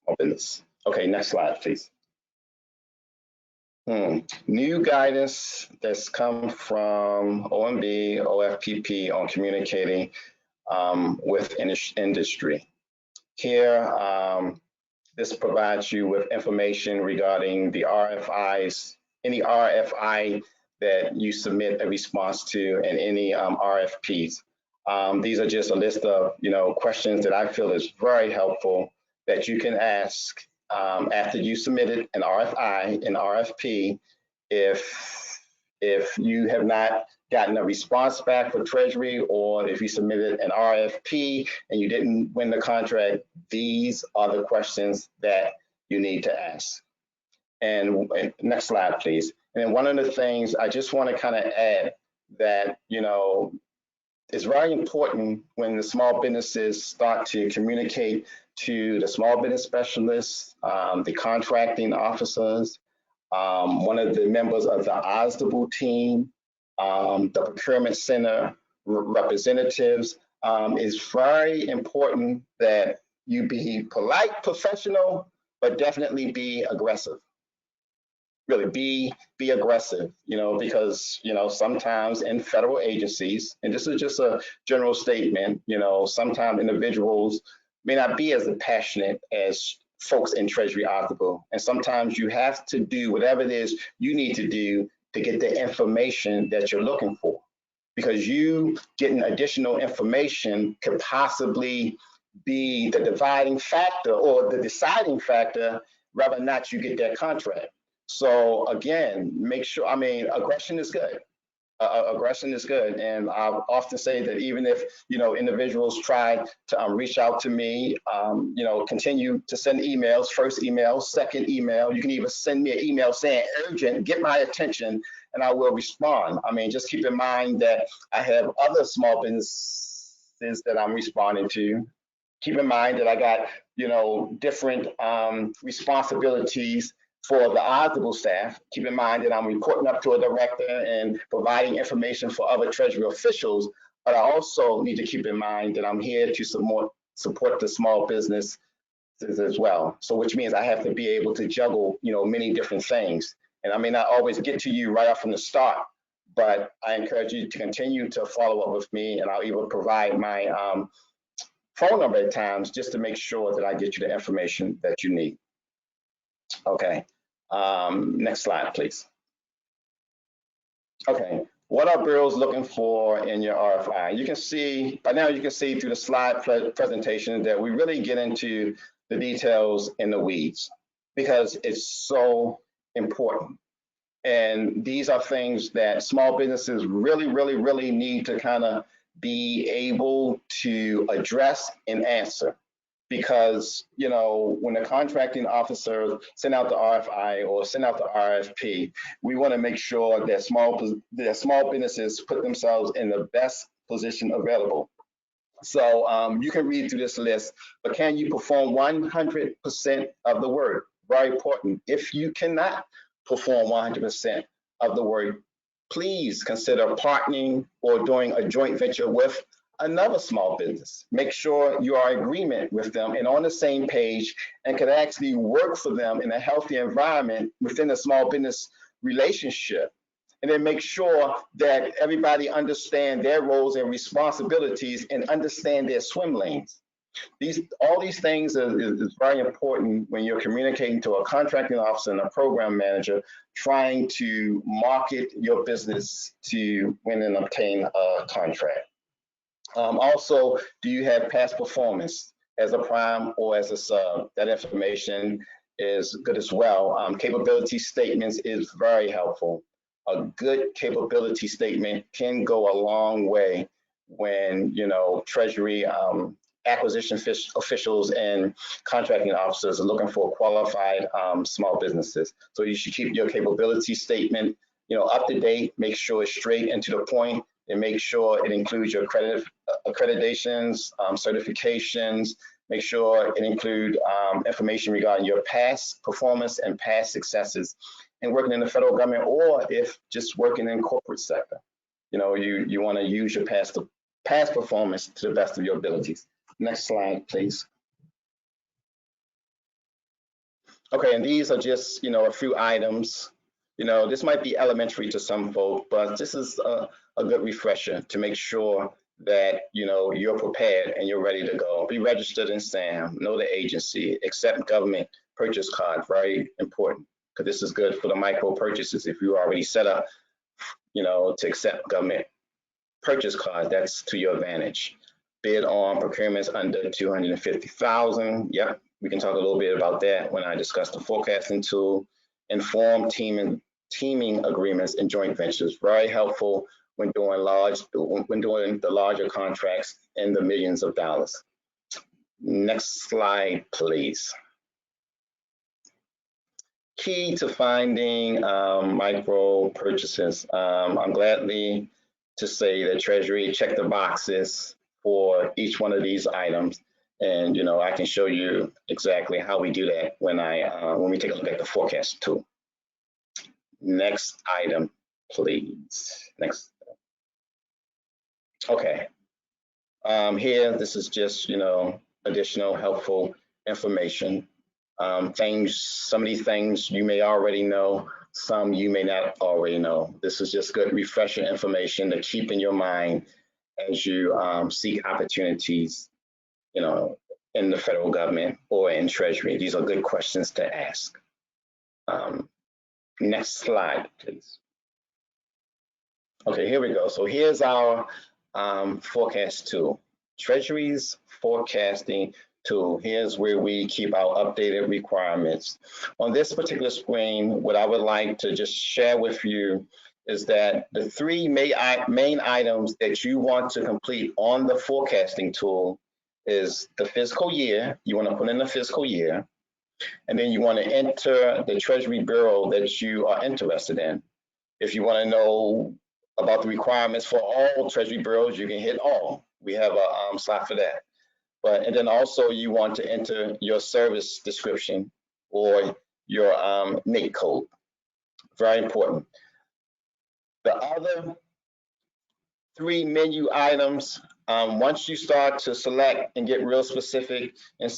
Small business. Okay, next slide, please. New guidance that's come from OMB, OFPP on communicating with industry. Here, this provides you with information regarding the RFIs, any RFI that you submit a response to, and any RFPs. These are just a list of questions that I feel is very helpful that you can ask after you submitted an RFI, an RFP. If you have not gotten a response back for Treasury, or if you submitted an RFP and you didn't win the contract, these are the questions that you need to ask. And next slide, please. And then one of the things I just want to kind of add that, it's very important when the small businesses start to communicate to the small business specialists, the contracting officers, one of the members of the Osdable team, the procurement center representatives. It's very important that you be polite, professional, but definitely be aggressive. Really be aggressive, because, sometimes in federal agencies, and this is just a general statement, sometimes individuals may not be as passionate as folks in Treasury Osdable. And sometimes you have to do whatever it is you need to do to get the information that you're looking for, because you getting additional information could possibly be the dividing factor or the deciding factor whether or not you get that contract. So again, make sure, aggression is good. Aggression is good. And I often say that even if, individuals try to reach out to me, continue to send emails, first email, second email. You can even send me an email saying urgent, get my attention, and I will respond. Just keep in mind that I have other small businesses that I'm responding to. Keep in mind that I got, different responsibilities for the Osdable staff. Keep in mind that I'm reporting up to a director and providing information for other Treasury officials, but I also need to keep in mind that I'm here to support the small businesses as well. So which means I have to be able to juggle, many different things. And I may not always get to you right off from the start, but I encourage you to continue to follow up with me, and I'll even provide my phone number at times just to make sure that I get you the information that you need. Okay. Next slide, please. Okay, what are bureaus looking for in your RFI? You can see, by now you can see through the slide presentation that we really get into the details in the weeds because it's so important. And these are things that small businesses really need to kind of be able to address and answer. Because, when the contracting officer send out the RFI or send out the RFP, we want to make sure that small businesses put themselves in the best position available. So you can read through this list, but can you perform 100% of the work? Very important. If you cannot perform 100% of the work, please consider partnering or doing a joint venture with another small business. Make sure you are in agreement with them and on the same page and can actually work for them in a healthy environment within the small business relationship. And then make sure that everybody understand their roles and responsibilities and understand their swim lanes. All these things is very important when you're communicating to a contracting officer and a program manager trying to market your business to win and obtain a contract. Also, do you have past performance as a prime or as a sub? That information is good as well. Capability statements is very helpful. A good capability statement can go a long way when, Treasury acquisition officials and contracting officers are looking for qualified small businesses. So you should keep your capability statement, up to date, make sure it's straight and to the point, and make sure it includes your accreditations, certifications, make sure it includes information regarding your past performance and past successes and working in the federal government, or if just working in corporate sector. You want to use your past performance to the best of your abilities. Next slide, please. Okay, and these are just, a few items. This might be elementary to some folk, but this is a good refresher to make sure that, you're prepared and you're ready to go. Be registered in SAM, know the agency, accept government purchase card, very important, because this is good for the micro purchases. If you're already set up, to accept government purchase card, that's to your advantage. Bid on procurements under 250,000. Yep, we can talk a little bit about that when I discuss the forecasting tool. Inform teaming agreements and joint ventures, very helpful when doing the larger contracts in the millions of dollars. Next slide, please. Key to finding micro purchases. I'm gladly to say that Treasury checked the boxes for each one of these items, and I can show you exactly how we do that when we take a look at the forecast tool. Next item, please. Next. Okay. Here, this is just additional helpful information. Some of these things you may already know, some you may not already know. This is just good refresher information to keep in your mind as you seek opportunities, in the federal government or in Treasury. These are good questions to ask. Next slide, please. Okay, here we go. So here's our forecast tool, Treasury's forecasting tool. Here's where we keep our updated requirements. On this particular screen, what I would like to just share with you is that the three main items that you want to complete on the forecasting tool is the fiscal year. You want to put in the fiscal year, and then you want to enter the Treasury Bureau that you are interested in. If you want to know about the requirements for all Treasury bureaus, you can hit all. We have a slot for that. And then also you want to enter your service description or your NAICS code. Very important. The other three menu items, once you start to select and get real specific and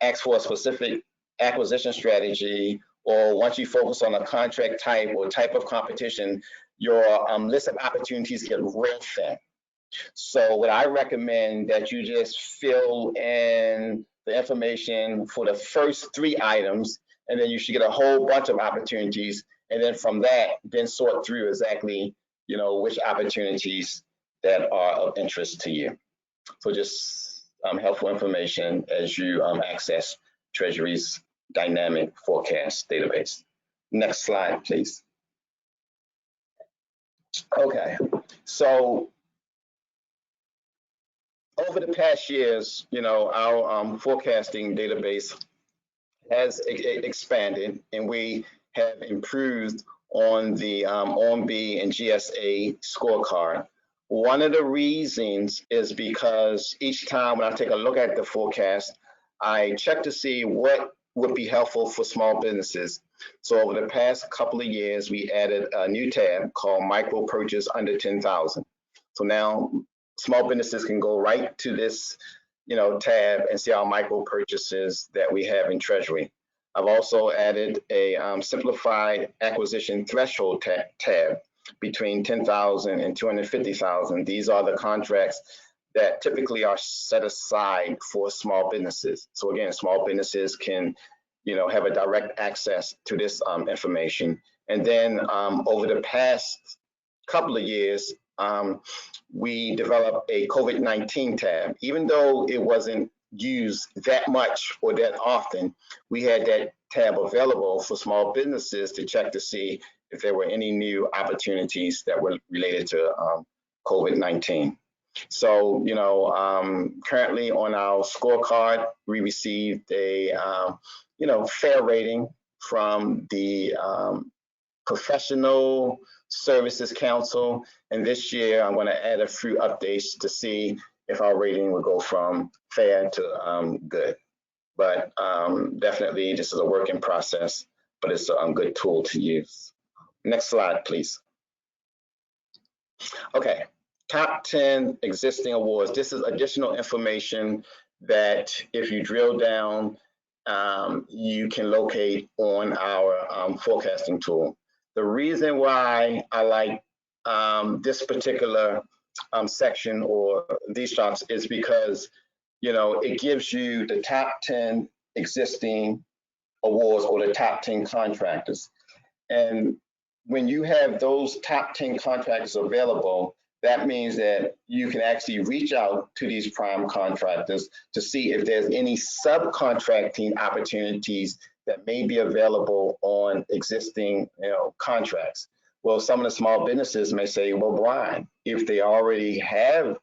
ask for a specific acquisition strategy, or once you focus on a contract type or type of competition, your list of opportunities get real thin. So what I recommend that you just fill in the information for the first three items, and then you should get a whole bunch of opportunities. And then from that, then sort through exactly, which opportunities that are of interest to you. So just helpful information as you access Treasury's dynamic forecast database. Next slide, please. Okay, so over the past years, our forecasting database has expanded, and we have improved on the OMB and GSA scorecard. One of the reasons is because each time when I take a look at the forecast, I check to see what would be helpful for small businesses. So over the past couple of years, we added a new tab called Micro Purchase Under 10,000. So now small businesses can go right to this, tab and see our micro purchases that we have in Treasury. I've also added a simplified acquisition threshold tab between 10,000 and 250,000. These are the contracts that typically are set aside for small businesses. So again, small businesses can, have a direct access to this information. And then over the past couple of years, we developed a COVID-19 tab. Even though it wasn't used that much or that often, we had that tab available for small businesses to check to see if there were any new opportunities that were related to COVID-19. So, currently on our scorecard, we received a, fair rating from the Professional Services Council. And this year, I'm going to add a few updates to see if our rating will go from fair to good. But definitely, this is a work in process, but it's a good tool to use. Next slide, please. Okay, top 10 existing awards. This is additional information that if you drill down, you can locate on our forecasting tool. The reason why I like this particular section or these charts is because, it gives you the top 10 existing awards or the top 10 contractors. And when you have those top 10 contractors available, that means that you can actually reach out to these prime contractors to see if there's any subcontracting opportunities that may be available on existing, contracts. Well, some of the small businesses may say, well, Brian, if they already have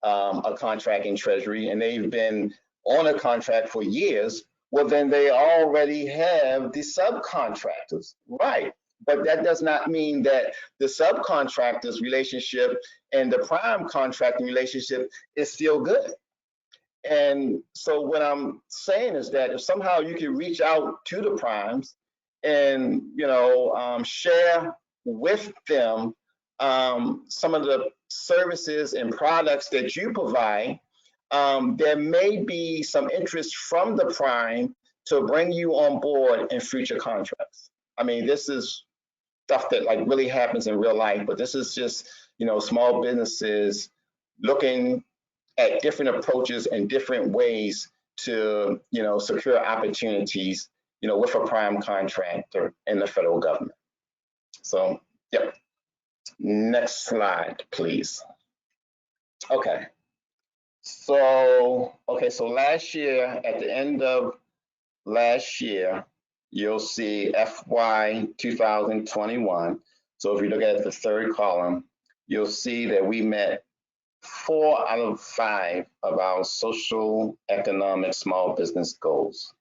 a contract in Treasury and they've been on a contract for years, well, then they already have the subcontractors, right? But that does not mean that the subcontractors relationship and the prime contracting relationship is still good. And so what I'm saying is that if somehow you can reach out to the primes and, share with them some of the services and products that you provide, there may be some interest from the prime to bring you on board in future contracts. I mean, this is stuff that like really happens in real life, but this is just, small businesses looking at different approaches and different ways to, secure opportunities, with a prime contractor in the federal government. So, yep. Next slide, please. Okay. So last year, at the end of last year, you'll see FY 2021. So if you look at the third column, you'll see that we met 4 out of 5 of our social economic small business goals.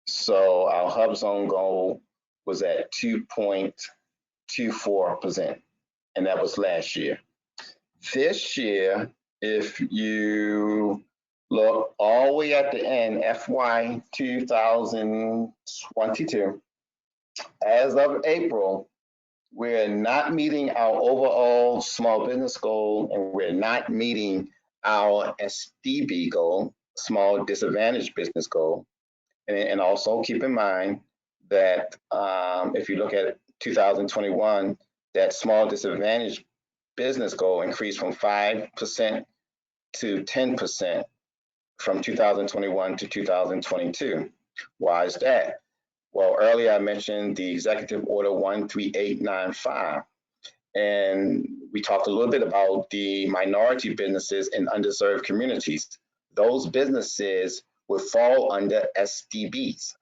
So our hub zone goal was at 2.24%, and that was last year. This year, if you look all the way at the end, FY 2022, as of April, we're not meeting our overall small business goal, and we're not meeting our SDB goal, small disadvantaged business goal. And also keep in mind that if you look at 2021, that small disadvantaged business goal increased from 5% to 10% from 2021 to 2022. Why is that? Well, earlier I mentioned the Executive Order 13895, and we talked a little bit about the minority businesses in underserved communities. Those businesses would fall under SDBs.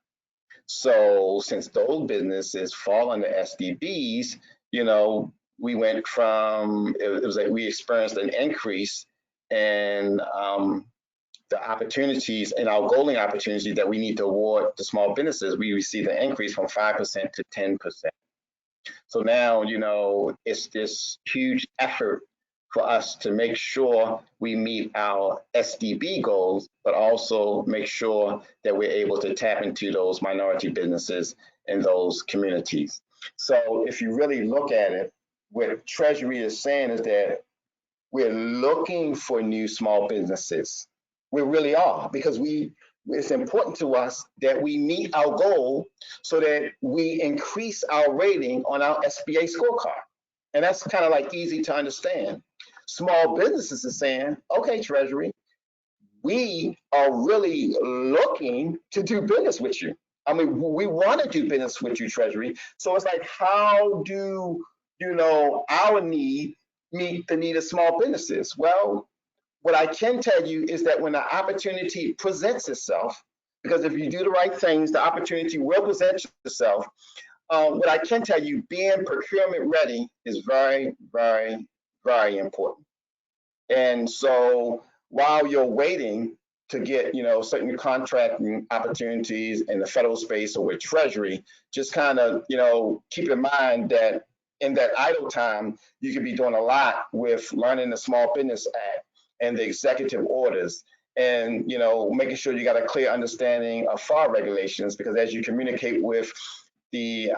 So since those businesses fall under SDBs, we went from, it was like we experienced an increase in the opportunities and our goaling opportunities that we need to award to small businesses. We received an increase from 5% to 10%. So now, it's this huge effort for us to make sure we meet our SDB goals, but also make sure that we're able to tap into those minority businesses in those communities. So if you really look at it, what Treasury is saying is that we're looking for new small businesses. We really are, because it's important to us that we meet our goal so that we increase our rating on our Sba Scorecard. And that's kind of like easy to understand. Small businesses are saying, okay, Treasury, we are really looking to do business with you. I mean, we want to do business with you, Treasury. So it's like, how do our need meet the need of small businesses? Well, what I can tell you is that when the opportunity presents itself, because if you do the right things, the opportunity will present itself. What I can tell you, being procurement ready is very, very, very important. And so while you're waiting to get, certain contracting opportunities in the federal space or with Treasury, just kind of, keep in mind that in that idle time, you could be doing a lot with learning the Small Business Act and the executive orders, and making sure you got a clear understanding of FAR regulations, because as you communicate with the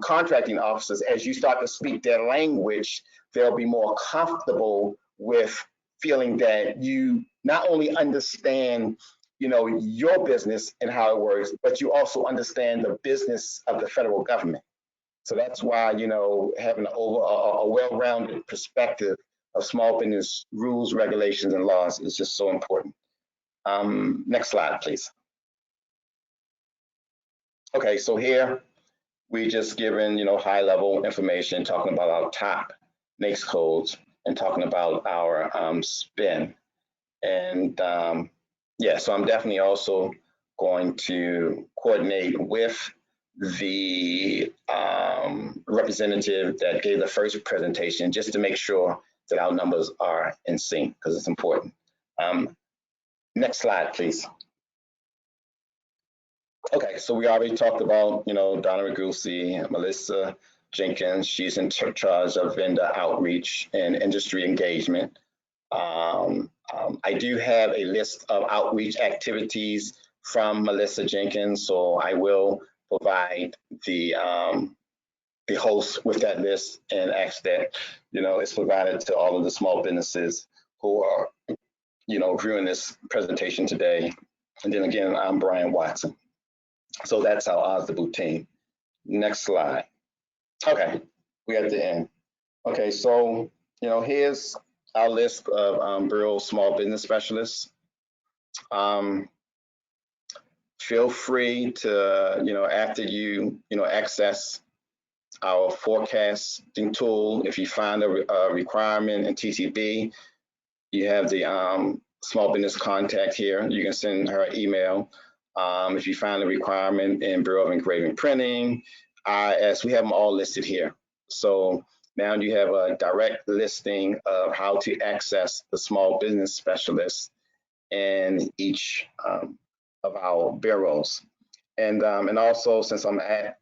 contracting officers, as you start to speak their language, they'll be more comfortable with feeling that you not only understand your business and how it works, but you also understand the business of the federal government. So that's why having a well-rounded perspective of small business rules, regulations, and laws is just so important. Next slide, please. Okay, so here we just given high-level information, talking about our top NAICS codes and talking about our spin. And yeah, so I'm definitely also going to coordinate with the representative that gave the first presentation, just to make sure that our numbers are in sync, because it's important. Next slide, please. Okay, so we already talked about, Donna Ragusi, Melissa Jenkins. She's in charge of vendor outreach and industry engagement. I do have a list of outreach activities from Melissa Jenkins, so I will provide the host with that list and ask that it's provided to all of the small businesses who are viewing this presentation today. And then again, I'm Brian Watson. So that's our Oz the Boot team. Next slide. Okay, we're at the end. Okay, so here's our list of Bureau Small Business Specialists. Feel free to after you access our forecasting tool, if you find a requirement in TTB, you have the small business contact here. You can send her an email. If you find a requirement in Bureau of Engraving Printing, IS, we have them all listed here. So now you have a direct listing of how to access the small business specialists in each of our bureaus. And also, since I'm at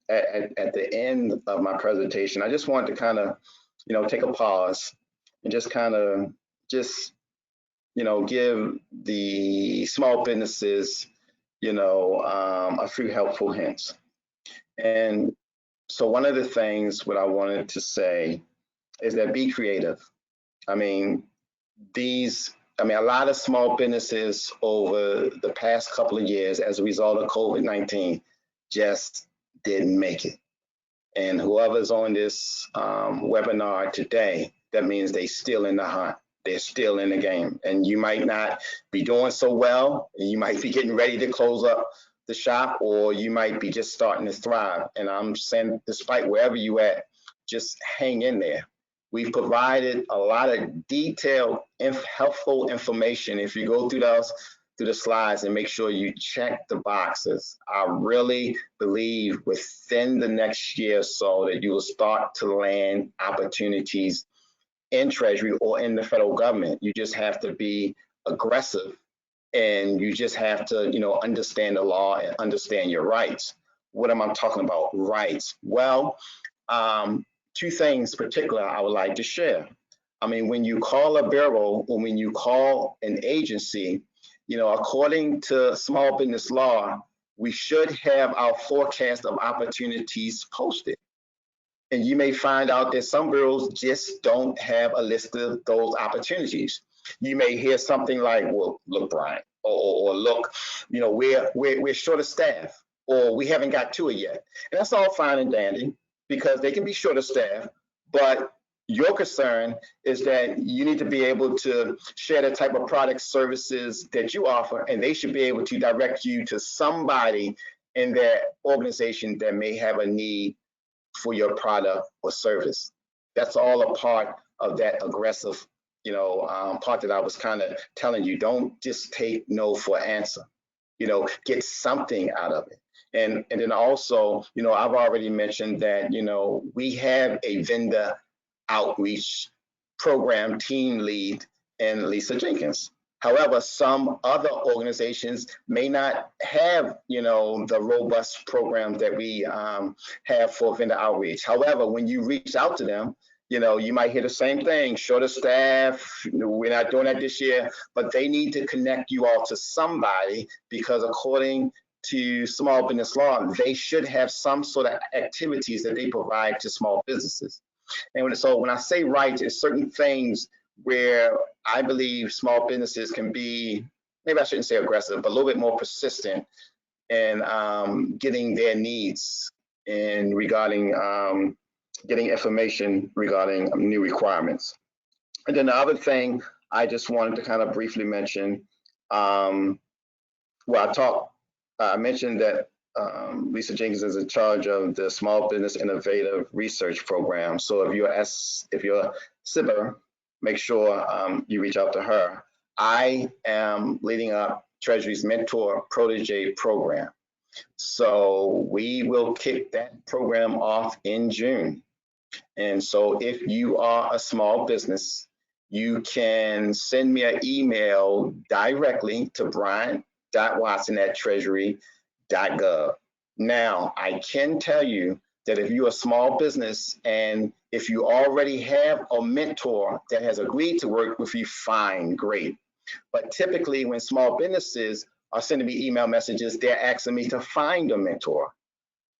the end of my presentation, I just wanted to kind of take a pause and just kind of give the small businesses a few helpful hints. And so one of the things what I wanted to say is that be creative. I mean, a lot of small businesses over the past couple of years, as a result of COVID-19, just didn't make it. And whoever's on this webinar today, that means they're still in the hunt. They're still in the game. And you might not be doing so well, and you might be getting ready to close up the shop, or you might be just starting to thrive. And I'm saying, despite wherever you at, just hang in there. We've provided a lot of detailed, helpful information. If you go through the slides and make sure you check the boxes, I really believe within the next year or so that you will start to land opportunities in Treasury or in the federal government. You just have to be aggressive, and you just have to, understand the law and understand your rights. What am I talking about? Rights. Well, two things particular I would like to share. I mean, when you call a bureau or when you call an agency, according to small business law, we should have our forecast of opportunities posted. And you may find out that some bureaus just don't have a list of those opportunities. You may hear something like, well, look, Brian, or look, we're short of staff, or we haven't got to it yet. And that's all fine and dandy because they can be short of staff, but your concern is that you need to be able to share the type of products, services that you offer, and they should be able to direct you to somebody in their organization that may have a need for your product or service. That's all a part of that aggressive, part that I was kind of telling you. Don't just take no for answer. Get something out of it. And then also, I've already mentioned that, we have a vendor outreach program team lead in Lisa Jenkins. However, some other organizations may not have, the robust program that we have for vendor outreach. However, when you reach out to them, you might hear the same thing, short of staff, we're not doing that this year, but they need to connect you all to somebody because according to small business law, they should have some sort of activities that they provide to small businesses. And so when I say rights, it's certain things where I believe small businesses can be, maybe I shouldn't say aggressive, but a little bit more persistent in getting their needs and regarding getting information regarding new requirements. And then the other thing I just wanted to kind of briefly mention, I mentioned that Lisa Jenkins is in charge of the Small Business Innovative Research Program. So if you're Sba, make sure you reach out to her. I am leading up Treasury's Mentor Protege Program. So we will kick that program off in June. And so if you are a small business, you can send me an email directly to brian.watson@treasury.gov. Now, I can tell you that if you're a small business and if you already have a mentor that has agreed to work with you, fine, great. But typically when small businesses are sending me email messages, they're asking me to find a mentor.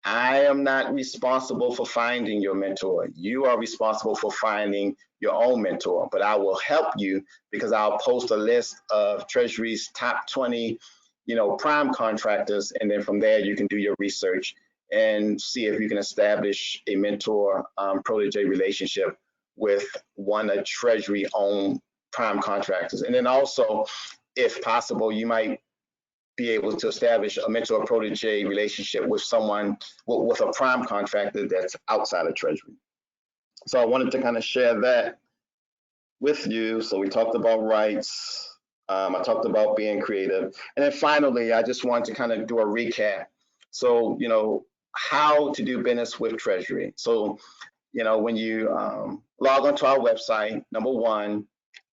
I am not responsible for finding your mentor. You are responsible for finding your own mentor, but I will help you because I'll post a list of Treasury's top 20, prime contractors. And then from there, you can do your research and see if you can establish a mentor protege relationship with one of Treasury owned prime contractors. And then also, if possible, you might be able to establish a mentor protege relationship with someone, with a prime contractor that's outside of Treasury. So I wanted to kind of share that with you. So we talked about rights. I talked about being creative. And then finally, I just want to kind of do a recap. So, how to do business with Treasury. So, when you log onto our website, number one,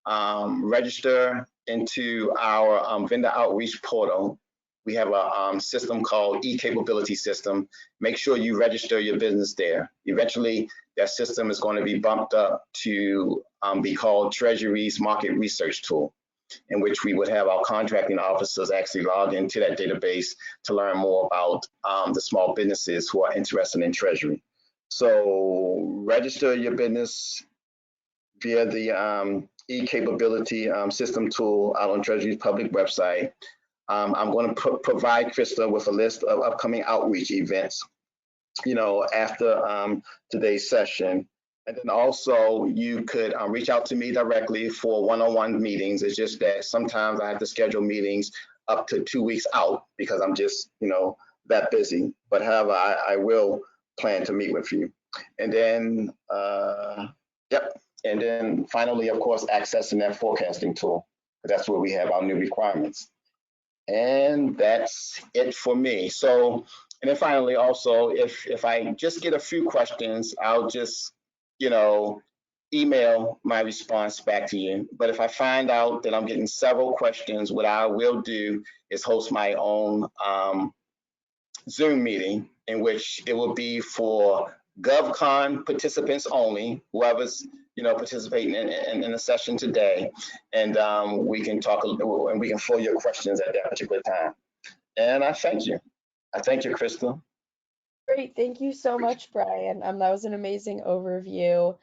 register into our vendor outreach portal. We have a system called e-capability system. Make sure you register your business there. Eventually, that system is going to be bumped up to be called Treasury's Market Research Tool, in which we would have our contracting officers actually log into that database to learn more about the small businesses who are interested in Treasury. So register your business via the e-capability system tool out on Treasury's public website. I'm going to provide Krista with a list of upcoming outreach events, after today's session. And then also you could reach out to me directly for one-on-one meetings. It's just that sometimes I have to schedule meetings up to 2 weeks out because I'm just, that busy. But however, I will plan to meet with you. And then, And then finally, of course, accessing that forecasting tool. That's where we have our new requirements. And that's it for me. So, and then finally, also, if I just get a few questions, I'll just, email my response back to you. But if I find out that I'm getting several questions, what I will do is host my own Zoom meeting in which it will be for GovCon participants only, whoever's participating in the session today, and we can talk and we can flow your questions at that particular time. And I thank you. I thank you, Crystal. Great, thank you so much, Brian. That was an amazing overview.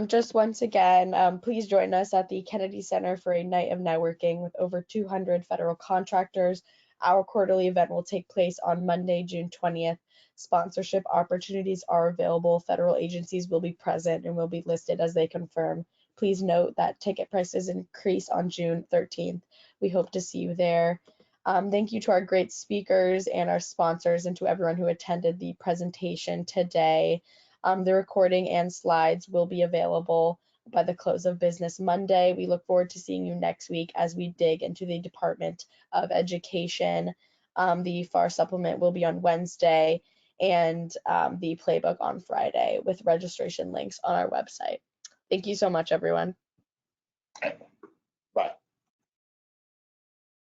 Just once again, please join us at the Kennedy Center for a night of networking with over 200 federal contractors. Our quarterly event will take place on Monday, June 20th. Sponsorship opportunities are available. Federal agencies will be present and will be listed as they confirm. Please note that ticket prices increase on June 13th. We hope to see you there. Thank you to our great speakers and our sponsors and to everyone who attended the presentation today. The recording and slides will be available by the close of business Monday. We look forward to seeing you next week as we dig into the Department of Education. The FAR supplement will be on Wednesday and the Playbook on Friday with registration links on our website. Thank you so much, everyone.